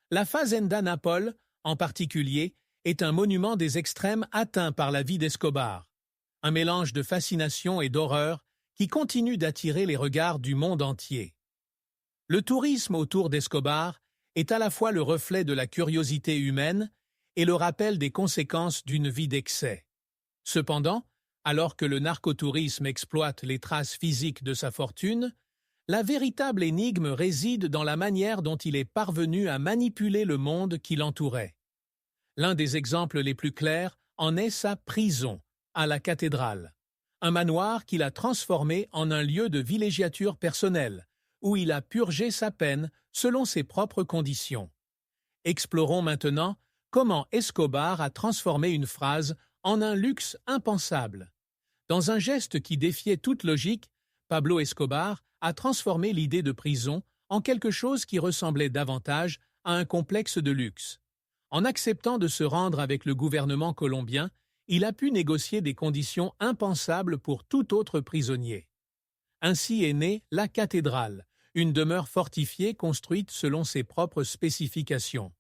La Fazenda Napol, en particulier, est un monument des extrêmes atteint par la vie d'Escobar, un mélange de fascination et d'horreur qui continue d'attirer les regards du monde entier. Le tourisme autour d'Escobar est à la fois le reflet de la curiosité humaine et le rappel des conséquences d'une vie d'excès. Cependant, alors que le narcotourisme exploite les traces physiques de sa fortune, la véritable énigme réside dans la manière dont il est parvenu à manipuler le monde qui l'entourait. L'un des exemples les plus clairs en est sa prison, à la cathédrale, un manoir qu'il a transformé en un lieu de villégiature personnelle, où il a purgé sa peine selon ses propres conditions. Explorons maintenant comment Escobar a transformé une phrase en un luxe impensable. Dans un geste qui défiait toute logique, Pablo Escobar a transformé l'idée de prison en quelque chose qui ressemblait davantage à un complexe de luxe. En acceptant de se rendre avec le gouvernement colombien, il a pu négocier des conditions impensables pour tout autre prisonnier. Ainsi est née la cathédrale, une demeure fortifiée construite selon ses propres spécifications.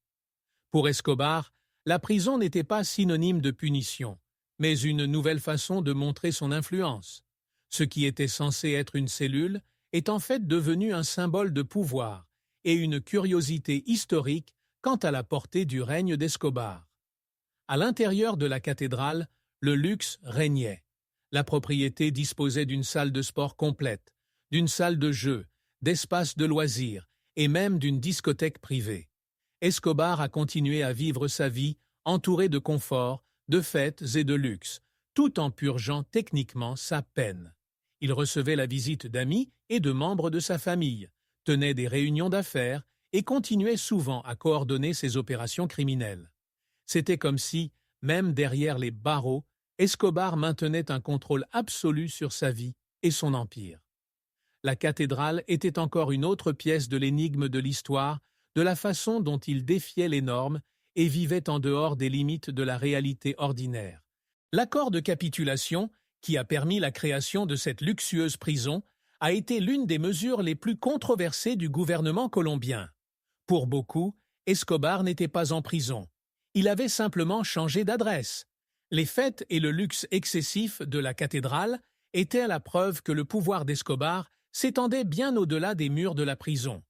Pour Escobar, la prison n'était pas synonyme de punition, mais une nouvelle façon de montrer son influence. Ce qui était censé être une cellule est en fait devenu un symbole de pouvoir et une curiosité historique quant à la portée du règne d'Escobar. À l'intérieur de la cathédrale, le luxe régnait. La propriété disposait d'une salle de sport complète, d'une salle de jeu, d'espaces de loisirs et même d'une discothèque privée. Escobar a continué à vivre sa vie entouré de confort, de fêtes et de luxe, tout en purgeant techniquement sa peine. Il recevait la visite d'amis et de membres de sa famille, tenait des réunions d'affaires et continuait souvent à coordonner ses opérations criminelles. C'était comme si, même derrière les barreaux, Escobar maintenait un contrôle absolu sur sa vie et son empire. La cathédrale était encore une autre pièce de l'énigme de l'histoire, de la façon dont il défiait les normes et vivait en dehors des limites de la réalité ordinaire. L'accord de capitulation, qui a permis la création de cette luxueuse prison, a été l'une des mesures les plus controversées du gouvernement colombien. Pour beaucoup, Escobar n'était pas en prison. Il avait simplement changé d'adresse. Les fêtes et le luxe excessif de la cathédrale étaient la preuve que le pouvoir d'Escobar s'étendait bien au-delà des murs de la prison.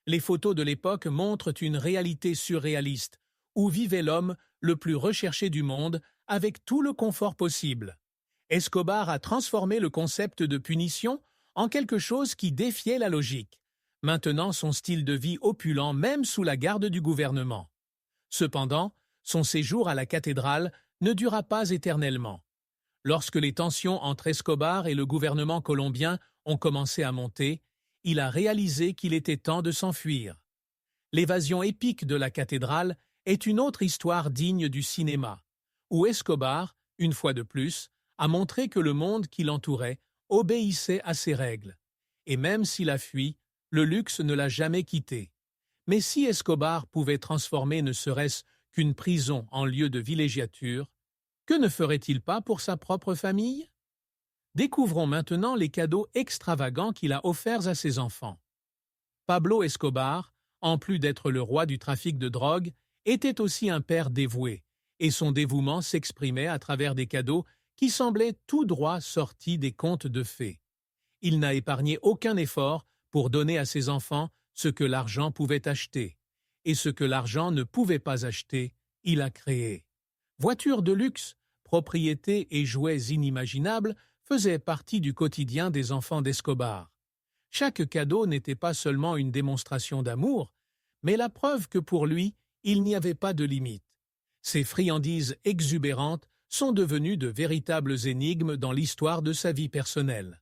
Les photos de l'époque montrent une réalité surréaliste, où vivait l'homme le plus recherché du monde avec tout le confort possible. Escobar a transformé le concept de punition en quelque chose qui défiait la logique, maintenant son style de vie opulent même sous la garde du gouvernement. Cependant, son séjour à la cathédrale ne dura pas éternellement. Lorsque les tensions entre Escobar et le gouvernement colombien ont commencé à monter, il a réalisé qu'il était temps de s'enfuir. L'évasion épique de la cathédrale est une autre histoire digne du cinéma, où Escobar, une fois de plus, a montré que le monde qui l'entourait obéissait à ses règles. Et même s'il a fui, le luxe ne l'a jamais quitté. Mais si Escobar pouvait transformer ne serait-ce qu'une prison en lieu de villégiature, que ne ferait-il pas pour sa propre famille? Découvrons maintenant les cadeaux extravagants qu'il a offerts à ses enfants. Pablo Escobar, en plus d'être le roi du trafic de drogue, était aussi un père dévoué, et son dévouement s'exprimait à travers des cadeaux qui semblaient tout droit sortis des contes de fées. Il n'a épargné aucun effort pour donner à ses enfants ce que l'argent pouvait acheter, et ce que l'argent ne pouvait pas acheter, il a créé. Voitures de luxe, propriétés et jouets inimaginables faisaient partie du quotidien des enfants d'Escobar. Chaque cadeau n'était pas seulement une démonstration d'amour, mais la preuve que pour lui, il n'y avait pas de limite. Ses friandises exubérantes sont devenues de véritables énigmes dans l'histoire de sa vie personnelle.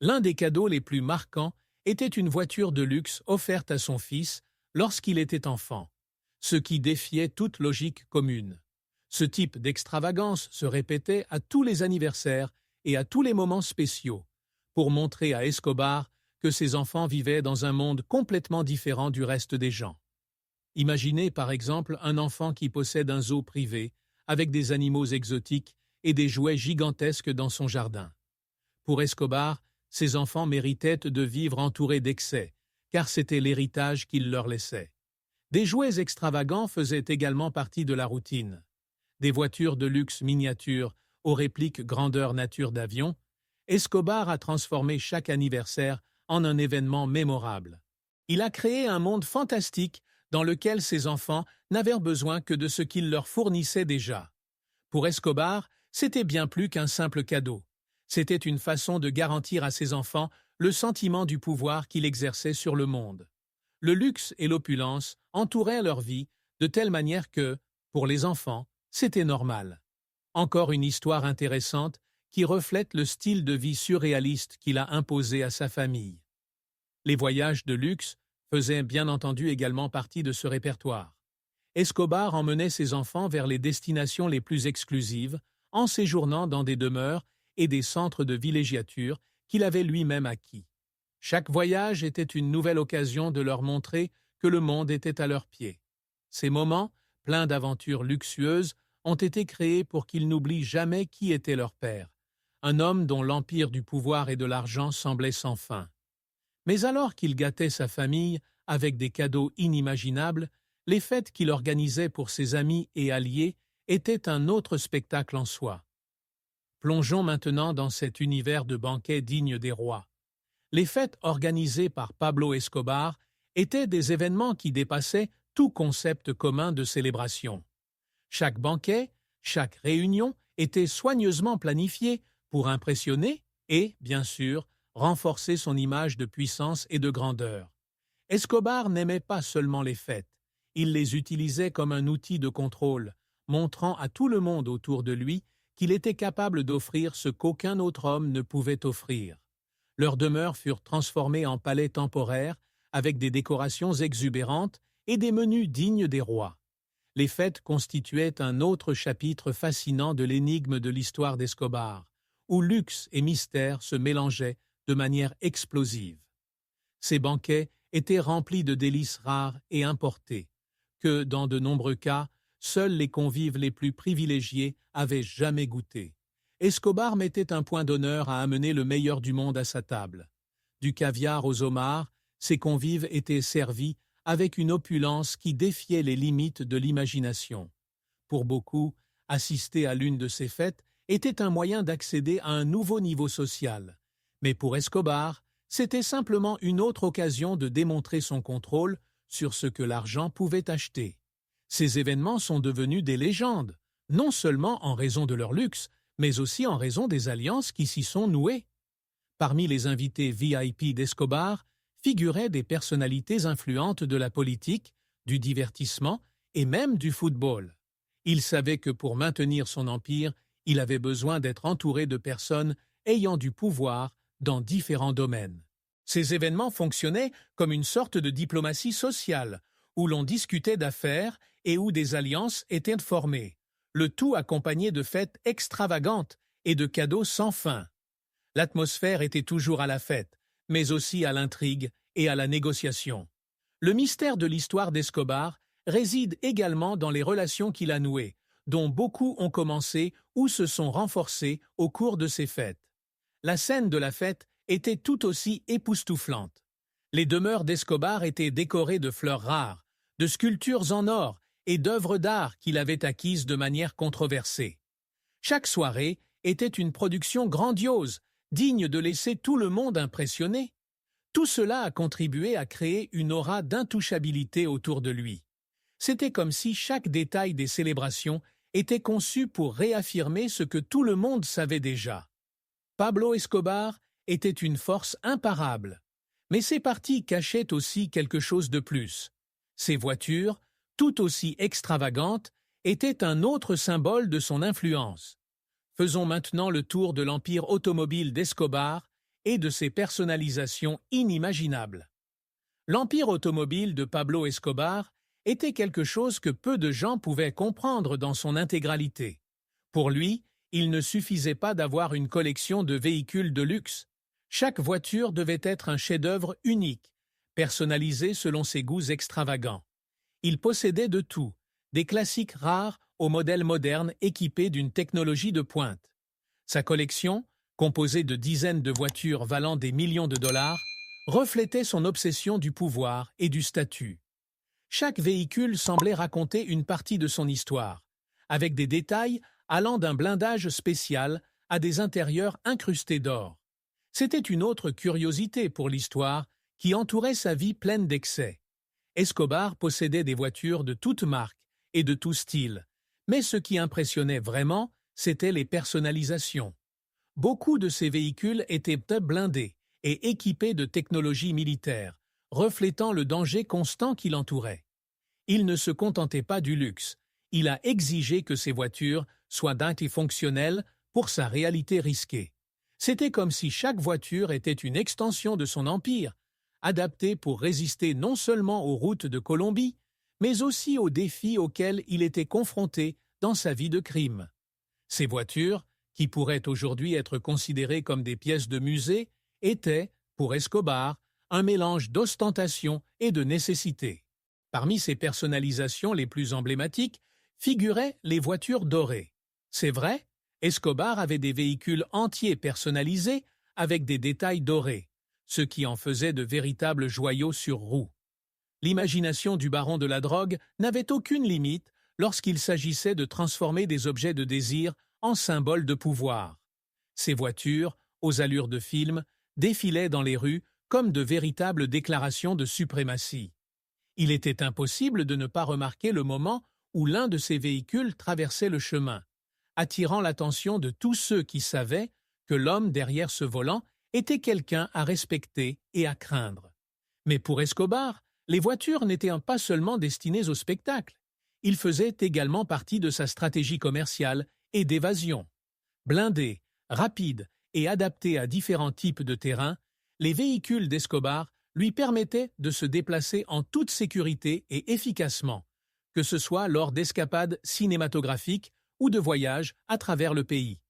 L'un des cadeaux les plus marquants était une voiture de luxe offerte à son fils lorsqu'il était enfant, ce qui défiait toute logique commune. Ce type d'extravagance se répétait à tous les anniversaires et à tous les moments spéciaux, pour montrer à Escobar que ses enfants vivaient dans un monde complètement différent du reste des gens. Imaginez par exemple un enfant qui possède un zoo privé, avec des animaux exotiques et des jouets gigantesques dans son jardin. Pour Escobar, ses enfants méritaient de vivre entourés d'excès, car c'était l'héritage qu'il leur laissait. Des jouets extravagants faisaient également partie de la routine. Des voitures de luxe miniatures aux répliques grandeur nature d'avion, Escobar a transformé chaque anniversaire en un événement mémorable. Il a créé un monde fantastique dans lequel ses enfants n'avaient besoin que de ce qu'il leur fournissait déjà. Pour Escobar, c'était bien plus qu'un simple cadeau. C'était une façon de garantir à ses enfants le sentiment du pouvoir qu'il exerçait sur le monde. Le luxe et l'opulence entouraient leur vie de telle manière que, pour les enfants, c'était normal. Encore une histoire intéressante qui reflète le style de vie surréaliste qu'il a imposé à sa famille. Les voyages de luxe faisaient bien entendu également partie de ce répertoire. Escobar emmenait ses enfants vers les destinations les plus exclusives, en séjournant dans des demeures et des centres de villégiature qu'il avait lui-même acquis. Chaque voyage était une nouvelle occasion de leur montrer que le monde était à leurs pieds. Ces moments, pleins d'aventures luxueuses, ont été créés pour qu'ils n'oublient jamais qui était leur père, un homme dont l'empire du pouvoir et de l'argent semblait sans fin. Mais alors qu'il gâtait sa famille avec des cadeaux inimaginables, les fêtes qu'il organisait pour ses amis et alliés étaient un autre spectacle en soi. Plongeons maintenant dans cet univers de banquets dignes des rois. Les fêtes organisées par Pablo Escobar étaient des événements qui dépassaient tout concept commun de célébration. Chaque banquet, chaque réunion était soigneusement planifié pour impressionner et, bien sûr, renforcer son image de puissance et de grandeur. Escobar n'aimait pas seulement les fêtes, il les utilisait comme un outil de contrôle, montrant à tout le monde autour de lui qu'il était capable d'offrir ce qu'aucun autre homme ne pouvait offrir. Leurs demeures furent transformées en palais temporaires, avec des décorations exubérantes et des menus dignes des rois. Les fêtes constituaient un autre chapitre fascinant de l'énigme de l'histoire d'Escobar, où luxe et mystère se mélangeaient de manière explosive. Ces banquets étaient remplis de délices rares et importées, que, dans de nombreux cas, seuls les convives les plus privilégiés avaient jamais goûté. Escobar mettait un point d'honneur à amener le meilleur du monde à sa table. Du caviar aux homards, ses convives étaient servis avec une opulence qui défiait les limites de l'imagination. Pour beaucoup, assister à l'une de ces fêtes était un moyen d'accéder à un nouveau niveau social. Mais pour Escobar, c'était simplement une autre occasion de démontrer son contrôle sur ce que l'argent pouvait acheter. Ces événements sont devenus des légendes, non seulement en raison de leur luxe, mais aussi en raison des alliances qui s'y sont nouées. Parmi les invités VIP d'Escobar figuraient des personnalités influentes de la politique, du divertissement et même du football. Il savait que pour maintenir son empire, il avait besoin d'être entouré de personnes ayant du pouvoir dans différents domaines. Ces événements fonctionnaient comme une sorte de diplomatie sociale, où l'on discutait d'affaires et où des alliances étaient formées, le tout accompagné de fêtes extravagantes et de cadeaux sans fin. L'atmosphère était toujours à la fête, mais aussi à l'intrigue et à la négociation. Le mystère de l'histoire d'Escobar réside également dans les relations qu'il a nouées, dont beaucoup ont commencé ou se sont renforcées au cours de ces fêtes. La scène de la fête était tout aussi époustouflante. Les demeures d'Escobar étaient décorées de fleurs rares, de sculptures en or et d'œuvres d'art qu'il avait acquises de manière controversée. Chaque soirée était une production grandiose, digne de laisser tout le monde impressionné. Tout cela a contribué à créer une aura d'intouchabilité autour de lui. C'était comme si chaque détail des célébrations était conçu pour réaffirmer ce que tout le monde savait déjà. Pablo Escobar était une force imparable, mais ses parties cachaient aussi quelque chose de plus. Ces voitures, tout aussi extravagantes, étaient un autre symbole de son influence. Faisons maintenant le tour de l'empire automobile d'Escobar et de ses personnalisations inimaginables. L'empire automobile de Pablo Escobar était quelque chose que peu de gens pouvaient comprendre dans son intégralité. Pour lui, il ne suffisait pas d'avoir une collection de véhicules de luxe. Chaque voiture devait être un chef-d'œuvre unique, personnalisé selon ses goûts extravagants. Il possédait de tout, des classiques rares aux modèles modernes équipés d'une technologie de pointe. Sa collection, composée de dizaines de voitures valant des millions de dollars, reflétait son obsession du pouvoir et du statut. Chaque véhicule semblait raconter une partie de son histoire, avec des détails allant d'un blindage spécial à des intérieurs incrustés d'or. C'était une autre curiosité pour l'histoire qui entourait sa vie pleine d'excès. Escobar possédait des voitures de toutes marques et de tout style, mais ce qui impressionnait vraiment, c'était les personnalisations. Beaucoup de ces véhicules étaient blindés et équipés de technologies militaires, reflétant le danger constant qui l'entourait. Il ne se contentait pas du luxe, il a exigé que ses voitures soient dingues et fonctionnelles pour sa réalité risquée. C'était comme si chaque voiture était une extension de son empire, adaptée pour résister non seulement aux routes de Colombie, mais aussi aux défis auxquels il était confronté dans sa vie de crime. Ces voitures, qui pourraient aujourd'hui être considérées comme des pièces de musée, étaient, pour Escobar, un mélange d'ostentation et de nécessité. Parmi ses personnalisations les plus emblématiques figuraient les voitures dorées. C'est vrai, Escobar avait des véhicules entiers personnalisés avec des détails dorés, ce qui en faisait de véritables joyaux sur roues. L'imagination du baron de la drogue n'avait aucune limite lorsqu'il s'agissait de transformer des objets de désir en symboles de pouvoir. Ces voitures, aux allures de film, défilaient dans les rues comme de véritables déclarations de suprématie. Il était impossible de ne pas remarquer le moment où l'un de ces véhicules traversait le chemin, attirant l'attention de tous ceux qui savaient que l'homme derrière ce volant était quelqu'un à respecter et à craindre. Mais pour Escobar, les voitures n'étaient pas seulement destinées au spectacle. Ils faisaient également partie de sa stratégie commerciale et d'évasion. Blindés, rapides et adaptés à différents types de terrains, les véhicules d'Escobar lui permettaient de se déplacer en toute sécurité et efficacement, que ce soit lors d'escapades cinématographiques ou de voyages à travers le pays.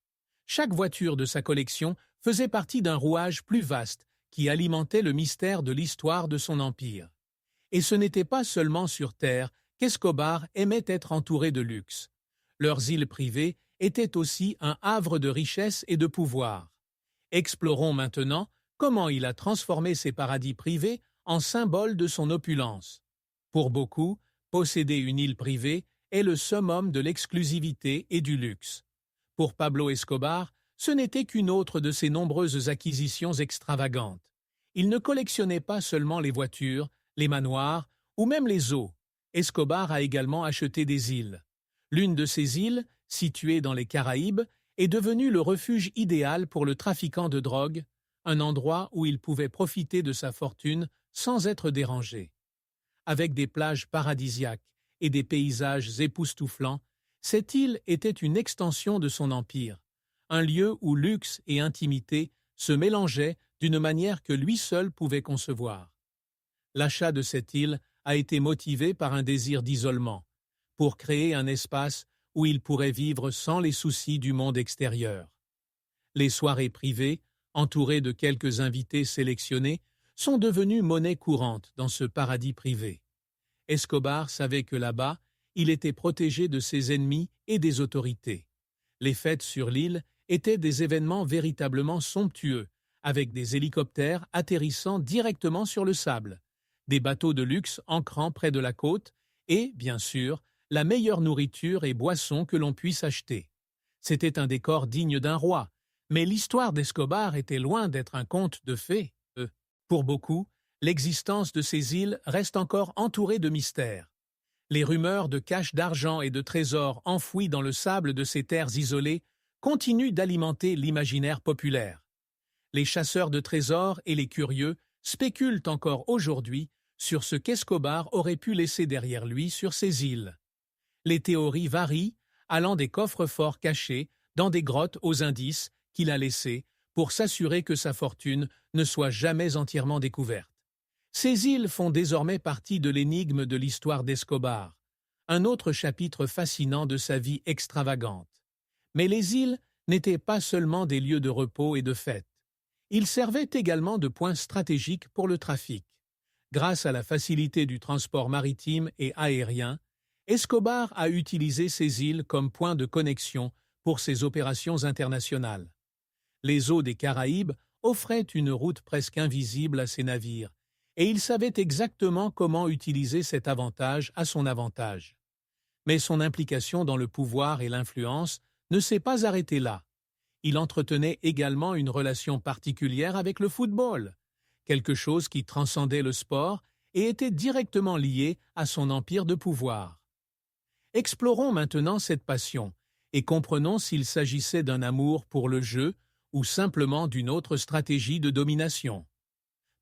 Chaque voiture de sa collection faisait partie d'un rouage plus vaste qui alimentait le mystère de l'histoire de son empire. Et ce n'était pas seulement sur Terre qu'Escobar aimait être entouré de luxe. Leurs îles privées étaient aussi un havre de richesse et de pouvoir. Explorons maintenant comment il a transformé ces paradis privés en symboles de son opulence. Pour beaucoup, posséder une île privée est le summum de l'exclusivité et du luxe. Pour Pablo Escobar, ce n'était qu'une autre de ses nombreuses acquisitions extravagantes. Il ne collectionnait pas seulement les voitures, les manoirs ou même les eaux. Escobar a également acheté des îles. L'une de ces îles, située dans les Caraïbes, est devenue le refuge idéal pour le trafiquant de drogue, un endroit où il pouvait profiter de sa fortune sans être dérangé. Avec des plages paradisiaques et des paysages époustouflants, cette île était une extension de son empire, un lieu où luxe et intimité se mélangeaient d'une manière que lui seul pouvait concevoir. L'achat de cette île a été motivé par un désir d'isolement, pour créer un espace où il pourrait vivre sans les soucis du monde extérieur. Les soirées privées, entourées de quelques invités sélectionnés, sont devenues monnaie courante dans ce paradis privé. Escobar savait que là-bas, il était protégé de ses ennemis et des autorités. Les fêtes sur l'île étaient des événements véritablement somptueux, avec des hélicoptères atterrissant directement sur le sable, des bateaux de luxe ancrant près de la côte et, bien sûr, la meilleure nourriture et boissons que l'on puisse acheter. C'était un décor digne d'un roi, mais l'histoire d'Escobar était loin d'être un conte de fées. Pour beaucoup, l'existence de ces îles reste encore entourée de mystères. Les rumeurs de caches d'argent et de trésors enfouis dans le sable de ces terres isolées continuent d'alimenter l'imaginaire populaire. Les chasseurs de trésors et les curieux spéculent encore aujourd'hui sur ce qu'Escobar aurait pu laisser derrière lui sur ces îles. Les théories varient, allant des coffres-forts cachés dans des grottes aux indices qu'il a laissés pour s'assurer que sa fortune ne soit jamais entièrement découverte. Ces îles font désormais partie de l'énigme de l'histoire d'Escobar, un autre chapitre fascinant de sa vie extravagante. Mais les îles n'étaient pas seulement des lieux de repos et de fête. Ils servaient également de points stratégiques pour le trafic. Grâce à la facilité du transport maritime et aérien, Escobar a utilisé ces îles comme point de connexion pour ses opérations internationales. Les eaux des Caraïbes offraient une route presque invisible à ses navires, et il savait exactement comment utiliser cet avantage à son avantage. Mais son implication dans le pouvoir et l'influence ne s'est pas arrêtée là. Il entretenait également une relation particulière avec le football, quelque chose qui transcendait le sport et était directement lié à son empire de pouvoir. Explorons maintenant cette passion et comprenons s'il s'agissait d'un amour pour le jeu ou simplement d'une autre stratégie de domination.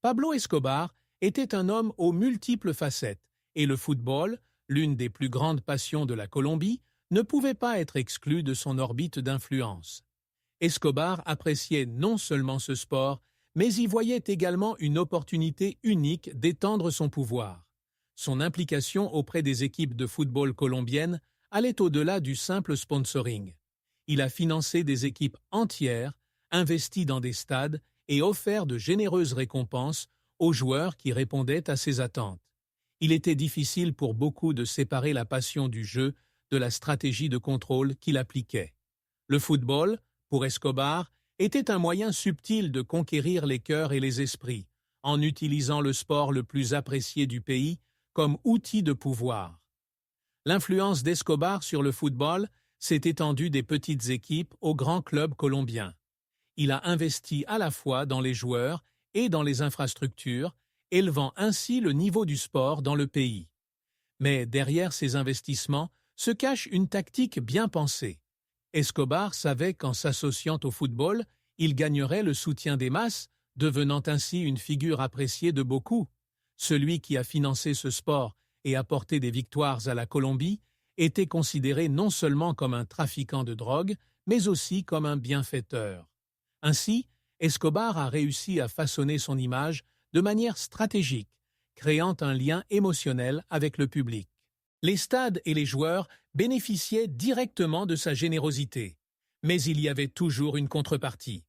Pablo Escobar était un homme aux multiples facettes et le football, l'une des plus grandes passions de la Colombie, ne pouvait pas être exclu de son orbite d'influence. Escobar appréciait non seulement ce sport, mais y voyait également une opportunité unique d'étendre son pouvoir. Son implication auprès des équipes de football colombiennes allait au-delà du simple sponsoring. Il a financé des équipes entières, investi dans des stades et offert de généreuses récompenses aux joueurs qui répondaient à ses attentes. Il était difficile pour beaucoup de séparer la passion du jeu de la stratégie de contrôle qu'il appliquait. Le football, pour Escobar, était un moyen subtil de conquérir les cœurs et les esprits, en utilisant le sport le plus apprécié du pays comme outil de pouvoir. L'influence d'Escobar sur le football s'est étendue des petites équipes aux grands clubs colombiens. Il a investi à la fois dans les joueurs et dans les infrastructures, élevant ainsi le niveau du sport dans le pays. Mais derrière ces investissements se cache une tactique bien pensée. Escobar savait qu'en s'associant au football, il gagnerait le soutien des masses, devenant ainsi une figure appréciée de beaucoup. Celui qui a financé ce sport et apporté des victoires à la Colombie était considéré non seulement comme un trafiquant de drogue, mais aussi comme un bienfaiteur. Ainsi, Escobar a réussi à façonner son image de manière stratégique, créant un lien émotionnel avec le public. Les stades et les joueurs bénéficiaient directement de sa générosité, mais il y avait toujours une contrepartie.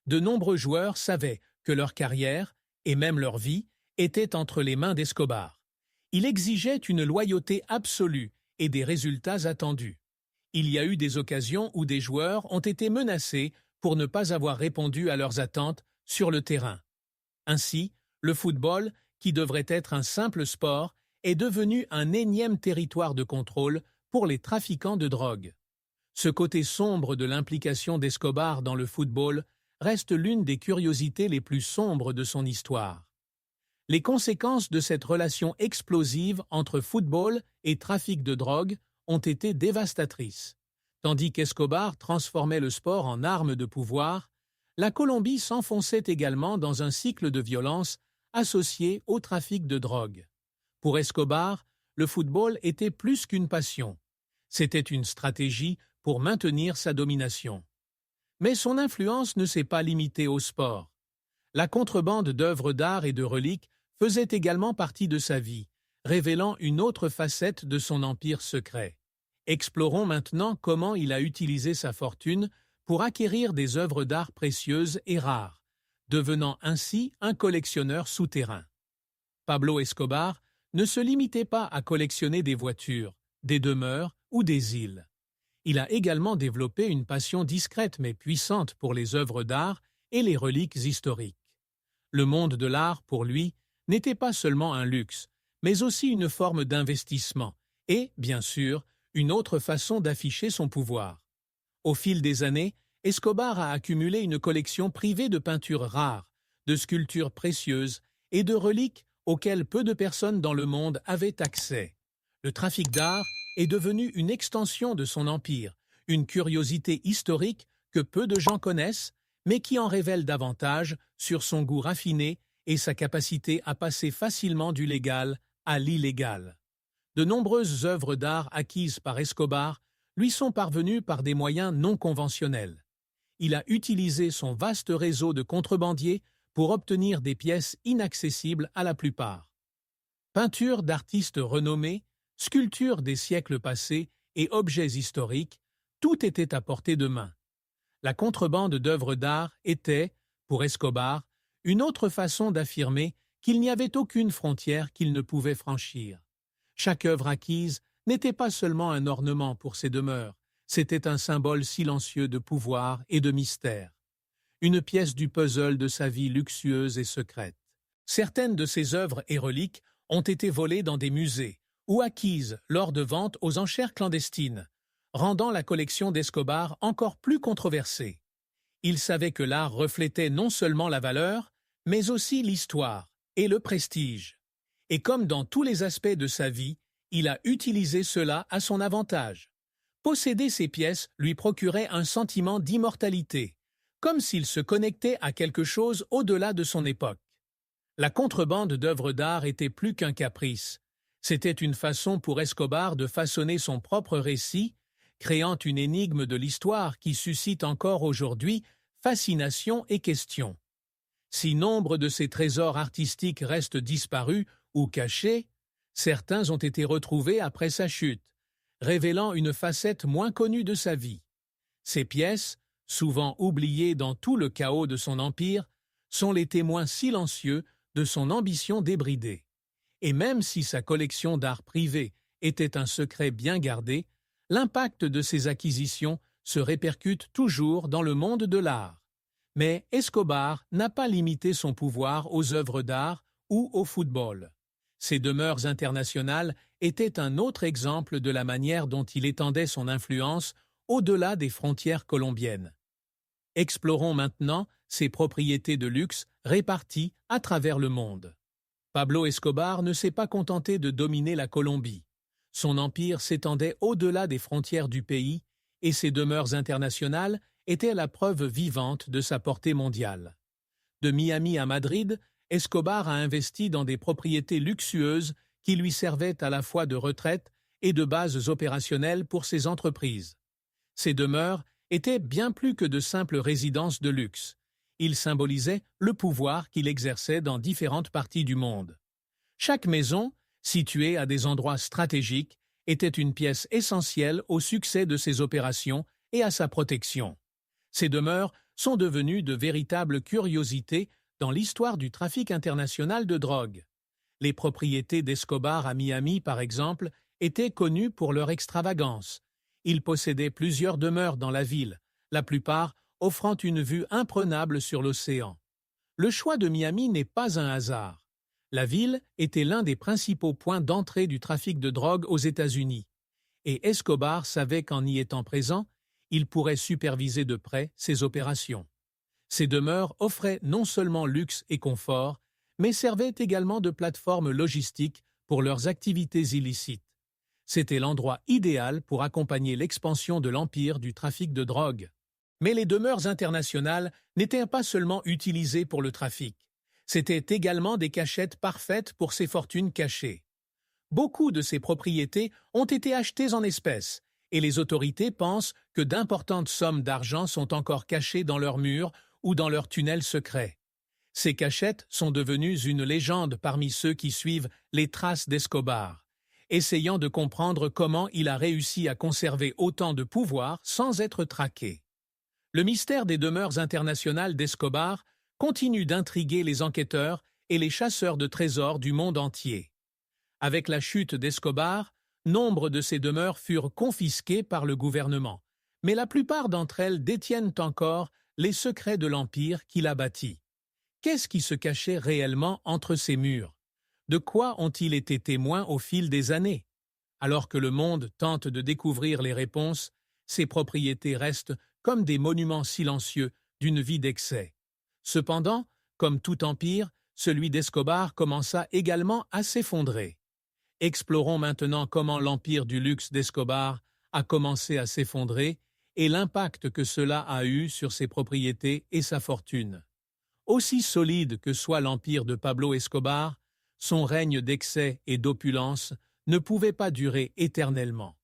De nombreux joueurs savaient que leur carrière, et même leur vie, étaient entre les mains d'Escobar. Il exigeait une loyauté absolue et des résultats attendus. Il y a eu des occasions où des joueurs ont été menacés pour ne pas avoir répondu à leurs attentes sur le terrain. Ainsi, le football, qui devrait être un simple sport, est devenu un énième territoire de contrôle pour les trafiquants de drogue. Ce côté sombre de l'implication d'Escobar dans le football reste l'une des curiosités les plus sombres de son histoire. Les conséquences de cette relation explosive entre football et trafic de drogue ont été dévastatrices. Tandis qu'Escobar transformait le sport en arme de pouvoir, la Colombie s'enfonçait également dans un cycle de violence associé au trafic de drogue. Pour Escobar, le football était plus qu'une passion. C'était une stratégie pour maintenir sa domination. Mais son influence ne s'est pas limitée au sport. La contrebande d'œuvres d'art et de reliques faisait également partie de sa vie, révélant une autre facette de son empire secret. Explorons maintenant comment il a utilisé sa fortune pour acquérir des œuvres d'art précieuses et rares, devenant ainsi un collectionneur souterrain. Pablo Escobar ne se limitait pas à collectionner des voitures, des demeures ou des îles. Il a également développé une passion discrète mais puissante pour les œuvres d'art et les reliques historiques. Le monde de l'art, pour lui, n'était pas seulement un luxe, mais aussi une forme d'investissement et, bien sûr, une autre façon d'afficher son pouvoir. Au fil des années, Escobar a accumulé une collection privée de peintures rares, de sculptures précieuses et de reliques auxquelles peu de personnes dans le monde avaient accès. Le trafic d'art est devenu une extension de son empire, une curiosité historique que peu de gens connaissent, mais qui en révèle davantage sur son goût raffiné et sa capacité à passer facilement du légal à l'illégal. De nombreuses œuvres d'art acquises par Escobar lui sont parvenues par des moyens non conventionnels. Il a utilisé son vaste réseau de contrebandiers pour obtenir des pièces inaccessibles à la plupart. Peintures d'artistes renommés, sculptures des siècles passés et objets historiques, tout était à portée de main. La contrebande d'œuvres d'art était, pour Escobar, une autre façon d'affirmer qu'il n'y avait aucune frontière qu'il ne pouvait franchir. Chaque œuvre acquise n'était pas seulement un ornement pour ses demeures, c'était un symbole silencieux de pouvoir et de mystère. Une pièce du puzzle de sa vie luxueuse et secrète. Certaines de ses œuvres et reliques ont été volées dans des musées ou acquises lors de ventes aux enchères clandestines, rendant la collection d'Escobar encore plus controversée. Il savait que l'art reflétait non seulement la valeur, mais aussi l'histoire et le prestige. Et comme dans tous les aspects de sa vie, il a utilisé cela à son avantage. Posséder ces pièces lui procurait un sentiment d'immortalité, comme s'il se connectait à quelque chose au-delà de son époque. La contrebande d'œuvres d'art était plus qu'un caprice. C'était une façon pour Escobar de façonner son propre récit, créant une énigme de l'histoire qui suscite encore aujourd'hui fascination et questions. Si nombre de ces trésors artistiques restent disparus ou cachés, certains ont été retrouvés après sa chute, révélant une facette moins connue de sa vie. Ces pièces, souvent oubliées dans tout le chaos de son empire, sont les témoins silencieux de son ambition débridée. Et même si sa collection d'art privé était un secret bien gardé, l'impact de ses acquisitions se répercute toujours dans le monde de l'art. Mais Escobar n'a pas limité son pouvoir aux œuvres d'art ou au football. Ses demeures internationales étaient un autre exemple de la manière dont il étendait son influence au-delà des frontières colombiennes. Explorons maintenant ses propriétés de luxe réparties à travers le monde. Pablo Escobar ne s'est pas contenté de dominer la Colombie. Son empire s'étendait au-delà des frontières du pays et ses demeures internationales étaient la preuve vivante de sa portée mondiale. De Miami à Madrid, Escobar a investi dans des propriétés luxueuses qui lui servaient à la fois de retraite et de bases opérationnelles pour ses entreprises. Ces demeures étaient bien plus que de simples résidences de luxe. Ils symbolisaient le pouvoir qu'il exerçait dans différentes parties du monde. Chaque maison, située à des endroits stratégiques, était une pièce essentielle au succès de ses opérations et à sa protection. Ces demeures sont devenues de véritables curiosités dans l'histoire du trafic international de drogue. Les propriétés d'Escobar à Miami, par exemple, étaient connues pour leur extravagance. Il possédait plusieurs demeures dans la ville, la plupart offrant une vue imprenable sur l'océan. Le choix de Miami n'est pas un hasard. La ville était l'un des principaux points d'entrée du trafic de drogue aux États-Unis, et Escobar savait qu'en y étant présent, il pourrait superviser de près ses opérations. Ces demeures offraient non seulement luxe et confort, mais servaient également de plateforme logistique pour leurs activités illicites. C'était l'endroit idéal pour accompagner l'expansion de l'empire du trafic de drogue. Mais les demeures internationales n'étaient pas seulement utilisées pour le trafic. C'étaient également des cachettes parfaites pour ses fortunes cachées. Beaucoup de ces propriétés ont été achetées en espèces, et les autorités pensent que d'importantes sommes d'argent sont encore cachées dans leurs murs ou dans leurs tunnels secrets. Ces cachettes sont devenues une légende parmi ceux qui suivent les traces d'Escobar, essayant de comprendre comment il a réussi à conserver autant de pouvoir sans être traqué. Le mystère des demeures internationales d'Escobar continue d'intriguer les enquêteurs et les chasseurs de trésors du monde entier. Avec la chute d'Escobar, nombre de ces demeures furent confisquées par le gouvernement, mais la plupart d'entre elles détiennent encore les secrets de l'empire qu'il a bâti. Qu'est-ce qui se cachait réellement entre ces murs? De quoi ont-ils été témoins au fil des années? Alors que le monde tente de découvrir les réponses, ces propriétés restent comme des monuments silencieux d'une vie d'excès. Cependant, comme tout empire, celui d'Escobar commença également à s'effondrer. Explorons maintenant comment l'empire du luxe d'Escobar a commencé à s'effondrer et l'impact que cela a eu sur ses propriétés et sa fortune. Aussi solide que soit l'empire de Pablo Escobar, son règne d'excès et d'opulence ne pouvait pas durer éternellement.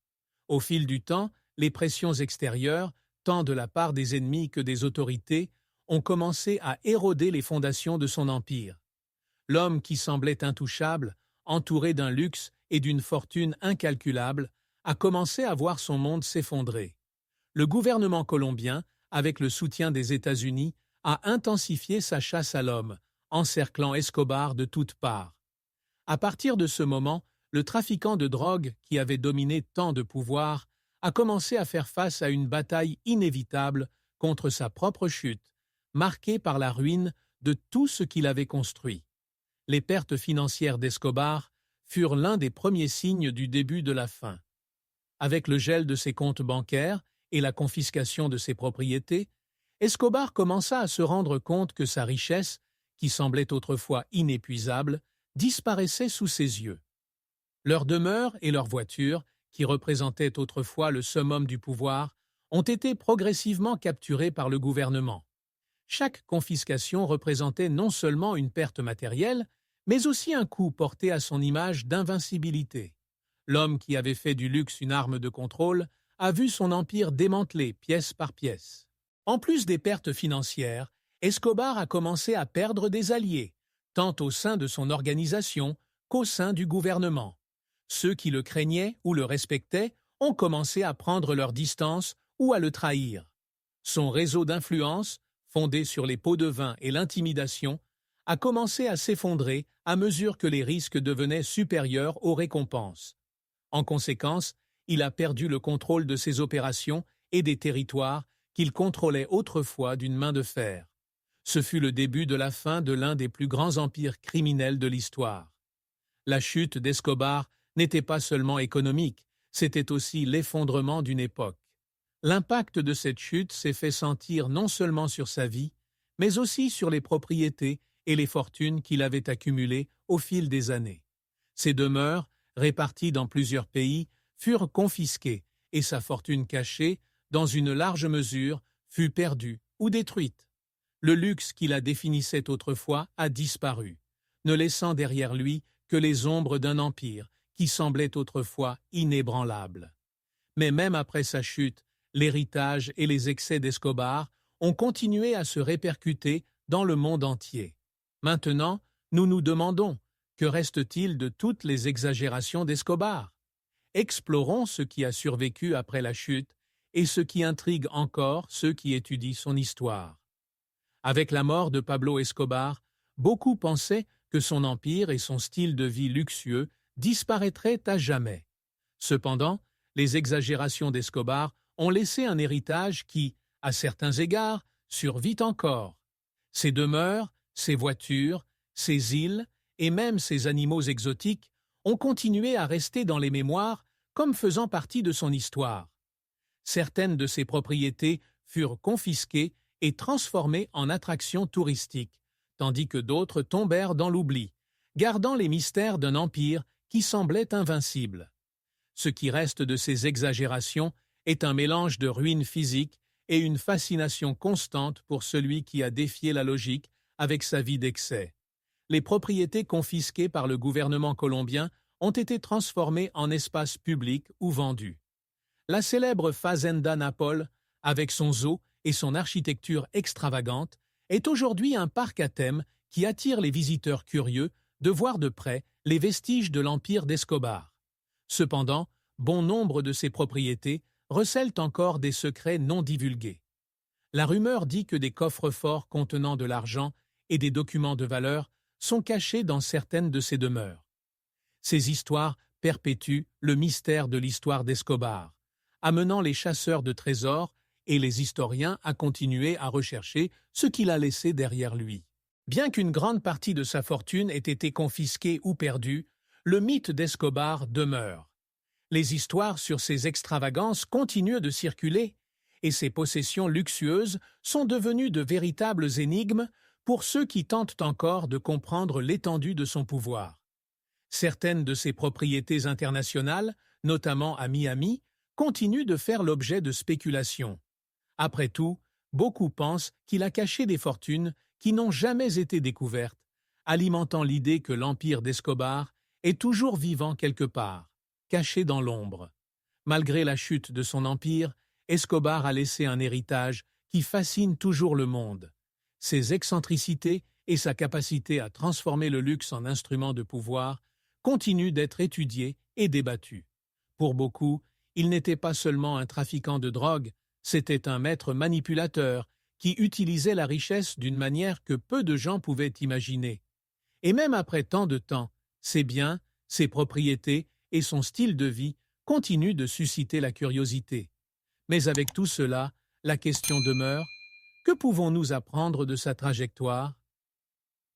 Au fil du temps, les pressions extérieures, tant de la part des ennemis que des autorités, ont commencé à éroder les fondations de son empire. L'homme qui semblait intouchable, entouré d'un luxe et d'une fortune incalculable, a commencé à voir son monde s'effondrer. Le gouvernement colombien, avec le soutien des États-Unis, a intensifié sa chasse à l'homme, encerclant Escobar de toutes parts. À partir de ce moment, le trafiquant de drogue qui avait dominé tant de pouvoirs a commencé à faire face à une bataille inévitable contre sa propre chute, marquée par la ruine de tout ce qu'il avait construit. Les pertes financières d'Escobar furent l'un des premiers signes du début de la fin. Avec le gel de ses comptes bancaires et la confiscation de ses propriétés, Escobar commença à se rendre compte que sa richesse, qui semblait autrefois inépuisable, disparaissait sous ses yeux. Leurs demeures et leurs voitures, qui représentaient autrefois le summum du pouvoir, ont été progressivement capturées par le gouvernement. Chaque confiscation représentait non seulement une perte matérielle, mais aussi un coup porté à son image d'invincibilité. L'homme qui avait fait du luxe une arme de contrôle a vu son empire démantelé pièce par pièce. En plus des pertes financières, Escobar a commencé à perdre des alliés, tant au sein de son organisation qu'au sein du gouvernement. Ceux qui le craignaient ou le respectaient ont commencé à prendre leur distance ou à le trahir. Son réseau d'influence, fondé sur les pots de vin et l'intimidation, a commencé à s'effondrer à mesure que les risques devenaient supérieurs aux récompenses. En conséquence, il a perdu le contrôle de ses opérations et des territoires qu'il contrôlait autrefois d'une main de fer. Ce fut le début de la fin de l'un des plus grands empires criminels de l'histoire. La chute d'Escobar n'était pas seulement économique, c'était aussi l'effondrement d'une époque. L'impact de cette chute s'est fait sentir non seulement sur sa vie, mais aussi sur les propriétés et les fortunes qu'il avait accumulées au fil des années. Ses demeures, réparties dans plusieurs pays, furent confisquées et sa fortune cachée, dans une large mesure, fut perdue ou détruite. Le luxe qui la définissait autrefois a disparu, ne laissant derrière lui que les ombres d'un empire qui semblait autrefois inébranlable. Mais même après sa chute, l'héritage et les excès d'Escobar ont continué à se répercuter dans le monde entier. Maintenant, nous nous demandons, que reste-t-il de toutes les exagérations d'Escobar? Explorons ce qui a survécu après la chute et ce qui intrigue encore ceux qui étudient son histoire. Avec la mort de Pablo Escobar, beaucoup pensaient que son empire et son style de vie luxueux disparaîtraient à jamais. Cependant, les exagérations d'Escobar ont laissé un héritage qui, à certains égards, survit encore. Ses demeures, ses voitures, ses îles et même ses animaux exotiques ont continué à rester dans les mémoires comme faisant partie de son histoire. Certaines de ses propriétés furent confisquées et transformées en attractions touristiques, tandis que d'autres tombèrent dans l'oubli, gardant les mystères d'un empire qui semblait invincible. Ce qui reste de ces exagérations est un mélange de ruines physiques et une fascination constante pour celui qui a défié la logique avec sa vie d'excès. Les propriétés confisquées par le gouvernement colombien ont été transformées en espaces publics ou vendues. La célèbre Fazenda Napol, avec son zoo et son architecture extravagante, est aujourd'hui un parc à thème qui attire les visiteurs curieux de voir de près les vestiges de l'empire d'Escobar. Cependant, bon nombre de ces propriétés recèlent encore des secrets non divulgués. La rumeur dit que des coffres-forts contenant de l'argent et des documents de valeur sont cachés dans certaines de ces demeures. Ces histoires perpétuent le mystère de l'histoire d'Escobar, amenant les chasseurs de trésors et les historiens à continuer à rechercher ce qu'il a laissé derrière lui. Bien qu'une grande partie de sa fortune ait été confisquée ou perdue, le mythe d'Escobar demeure. Les histoires sur ses extravagances continuent de circuler, et ses possessions luxueuses sont devenues de véritables énigmes pour ceux qui tentent encore de comprendre l'étendue de son pouvoir. Certaines de ses propriétés internationales, notamment à Miami, continuent de faire l'objet de spéculations. Après tout, beaucoup pensent qu'il a caché des fortunes qui n'ont jamais été découvertes, alimentant l'idée que l'empire d'Escobar est toujours vivant quelque part, caché dans l'ombre. Malgré la chute de son empire, Escobar a laissé un héritage qui fascine toujours le monde. Ses excentricités et sa capacité à transformer le luxe en instrument de pouvoir continuent d'être étudiés et débattus. Pour beaucoup, il n'était pas seulement un trafiquant de drogue, c'était un maître manipulateur qui utilisait la richesse d'une manière que peu de gens pouvaient imaginer. Et même après tant de temps, ses biens, ses propriétés et son style de vie continuent de susciter la curiosité. Mais avec tout cela, la question demeure, que pouvons-nous apprendre de sa trajectoire?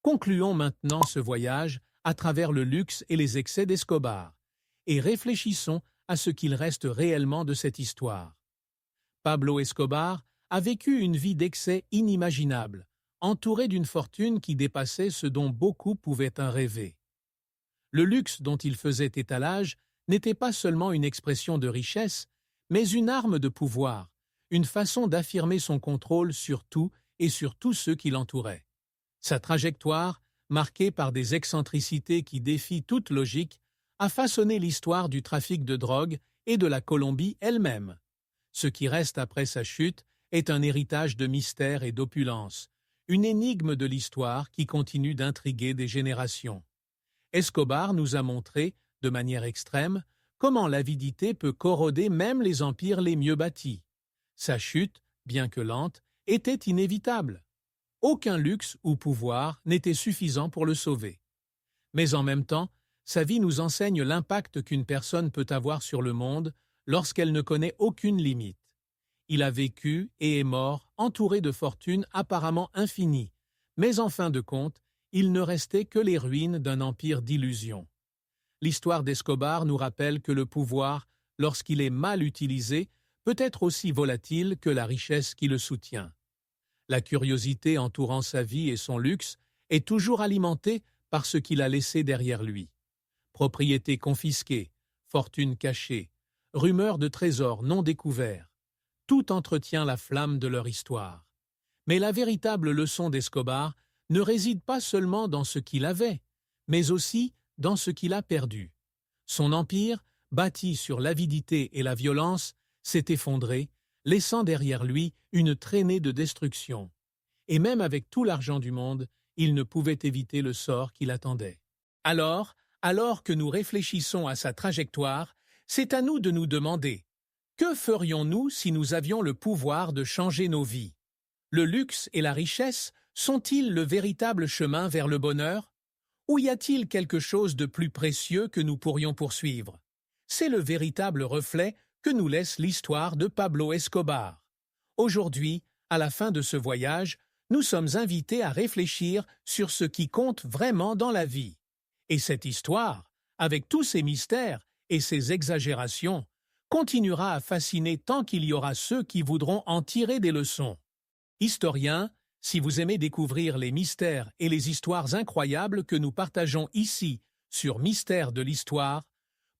Concluons maintenant ce voyage à travers le luxe et les excès d'Escobar, et réfléchissons à ce qu'il reste réellement de cette histoire. Pablo Escobar a vécu une vie d'excès inimaginable, entouré d'une fortune qui dépassait ce dont beaucoup pouvaient en rêver. Le luxe dont il faisait étalage n'était pas seulement une expression de richesse, mais une arme de pouvoir, une façon d'affirmer son contrôle sur tout et sur tous ceux qui l'entouraient. Sa trajectoire, marquée par des excentricités qui défient toute logique, a façonné l'histoire du trafic de drogue et de la Colombie elle-même. Ce qui reste après sa chute est un héritage de mystère et d'opulence, une énigme de l'histoire qui continue d'intriguer des générations. Escobar nous a montré, de manière extrême, comment l'avidité peut corroder même les empires les mieux bâtis. Sa chute, bien que lente, était inévitable. Aucun luxe ou pouvoir n'était suffisant pour le sauver. Mais en même temps, sa vie nous enseigne l'impact qu'une personne peut avoir sur le monde lorsqu'elle ne connaît aucune limite. Il a vécu et est mort entouré de fortunes apparemment infinies, mais en fin de compte, il ne restait que les ruines d'un empire d'illusions. L'histoire d'Escobar nous rappelle que le pouvoir, lorsqu'il est mal utilisé, peut être aussi volatile que la richesse qui le soutient. La curiosité entourant sa vie et son luxe est toujours alimentée par ce qu'il a laissé derrière lui. Propriétés confisquées, fortunes cachées, rumeurs de trésors non découverts, tout entretient la flamme de leur histoire. Mais la véritable leçon d'Escobar ne réside pas seulement dans ce qu'il avait, mais aussi dans ce qu'il a perdu. Son empire, bâti sur l'avidité et la violence, s'est effondré, laissant derrière lui une traînée de destruction. Et même avec tout l'argent du monde, il ne pouvait éviter le sort qui l'attendait. Alors que nous réfléchissons à sa trajectoire, c'est à nous de nous demander « Que ferions-nous si nous avions le pouvoir de changer nos vies ?» Le luxe et la richesse sont-ils le véritable chemin vers le bonheur? Ou y a-t-il quelque chose de plus précieux que nous pourrions poursuivre? C'est le véritable reflet que nous laisse l'histoire de Pablo Escobar. Aujourd'hui, à la fin de ce voyage, nous sommes invités à réfléchir sur ce qui compte vraiment dans la vie. Et cette histoire, avec tous ses mystères et ses exagérations, continuera à fasciner tant qu'il y aura ceux qui voudront en tirer des leçons. Historiens, si vous aimez découvrir les mystères et les histoires incroyables que nous partageons ici sur Mystères de l'Histoire,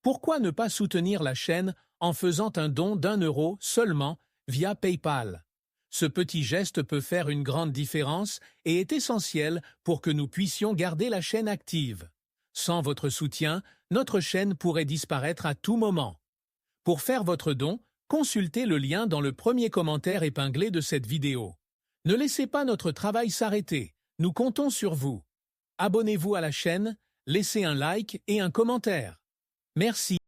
pourquoi ne pas soutenir la chaîne en faisant un don d'1 € seulement via PayPal? Ce petit geste peut faire une grande différence et est essentiel pour que nous puissions garder la chaîne active. Sans votre soutien, notre chaîne pourrait disparaître à tout moment. Pour faire votre don, consultez le lien dans le premier commentaire épinglé de cette vidéo. Ne laissez pas notre travail s'arrêter, nous comptons sur vous. Abonnez-vous à la chaîne, laissez un like et un commentaire. Merci.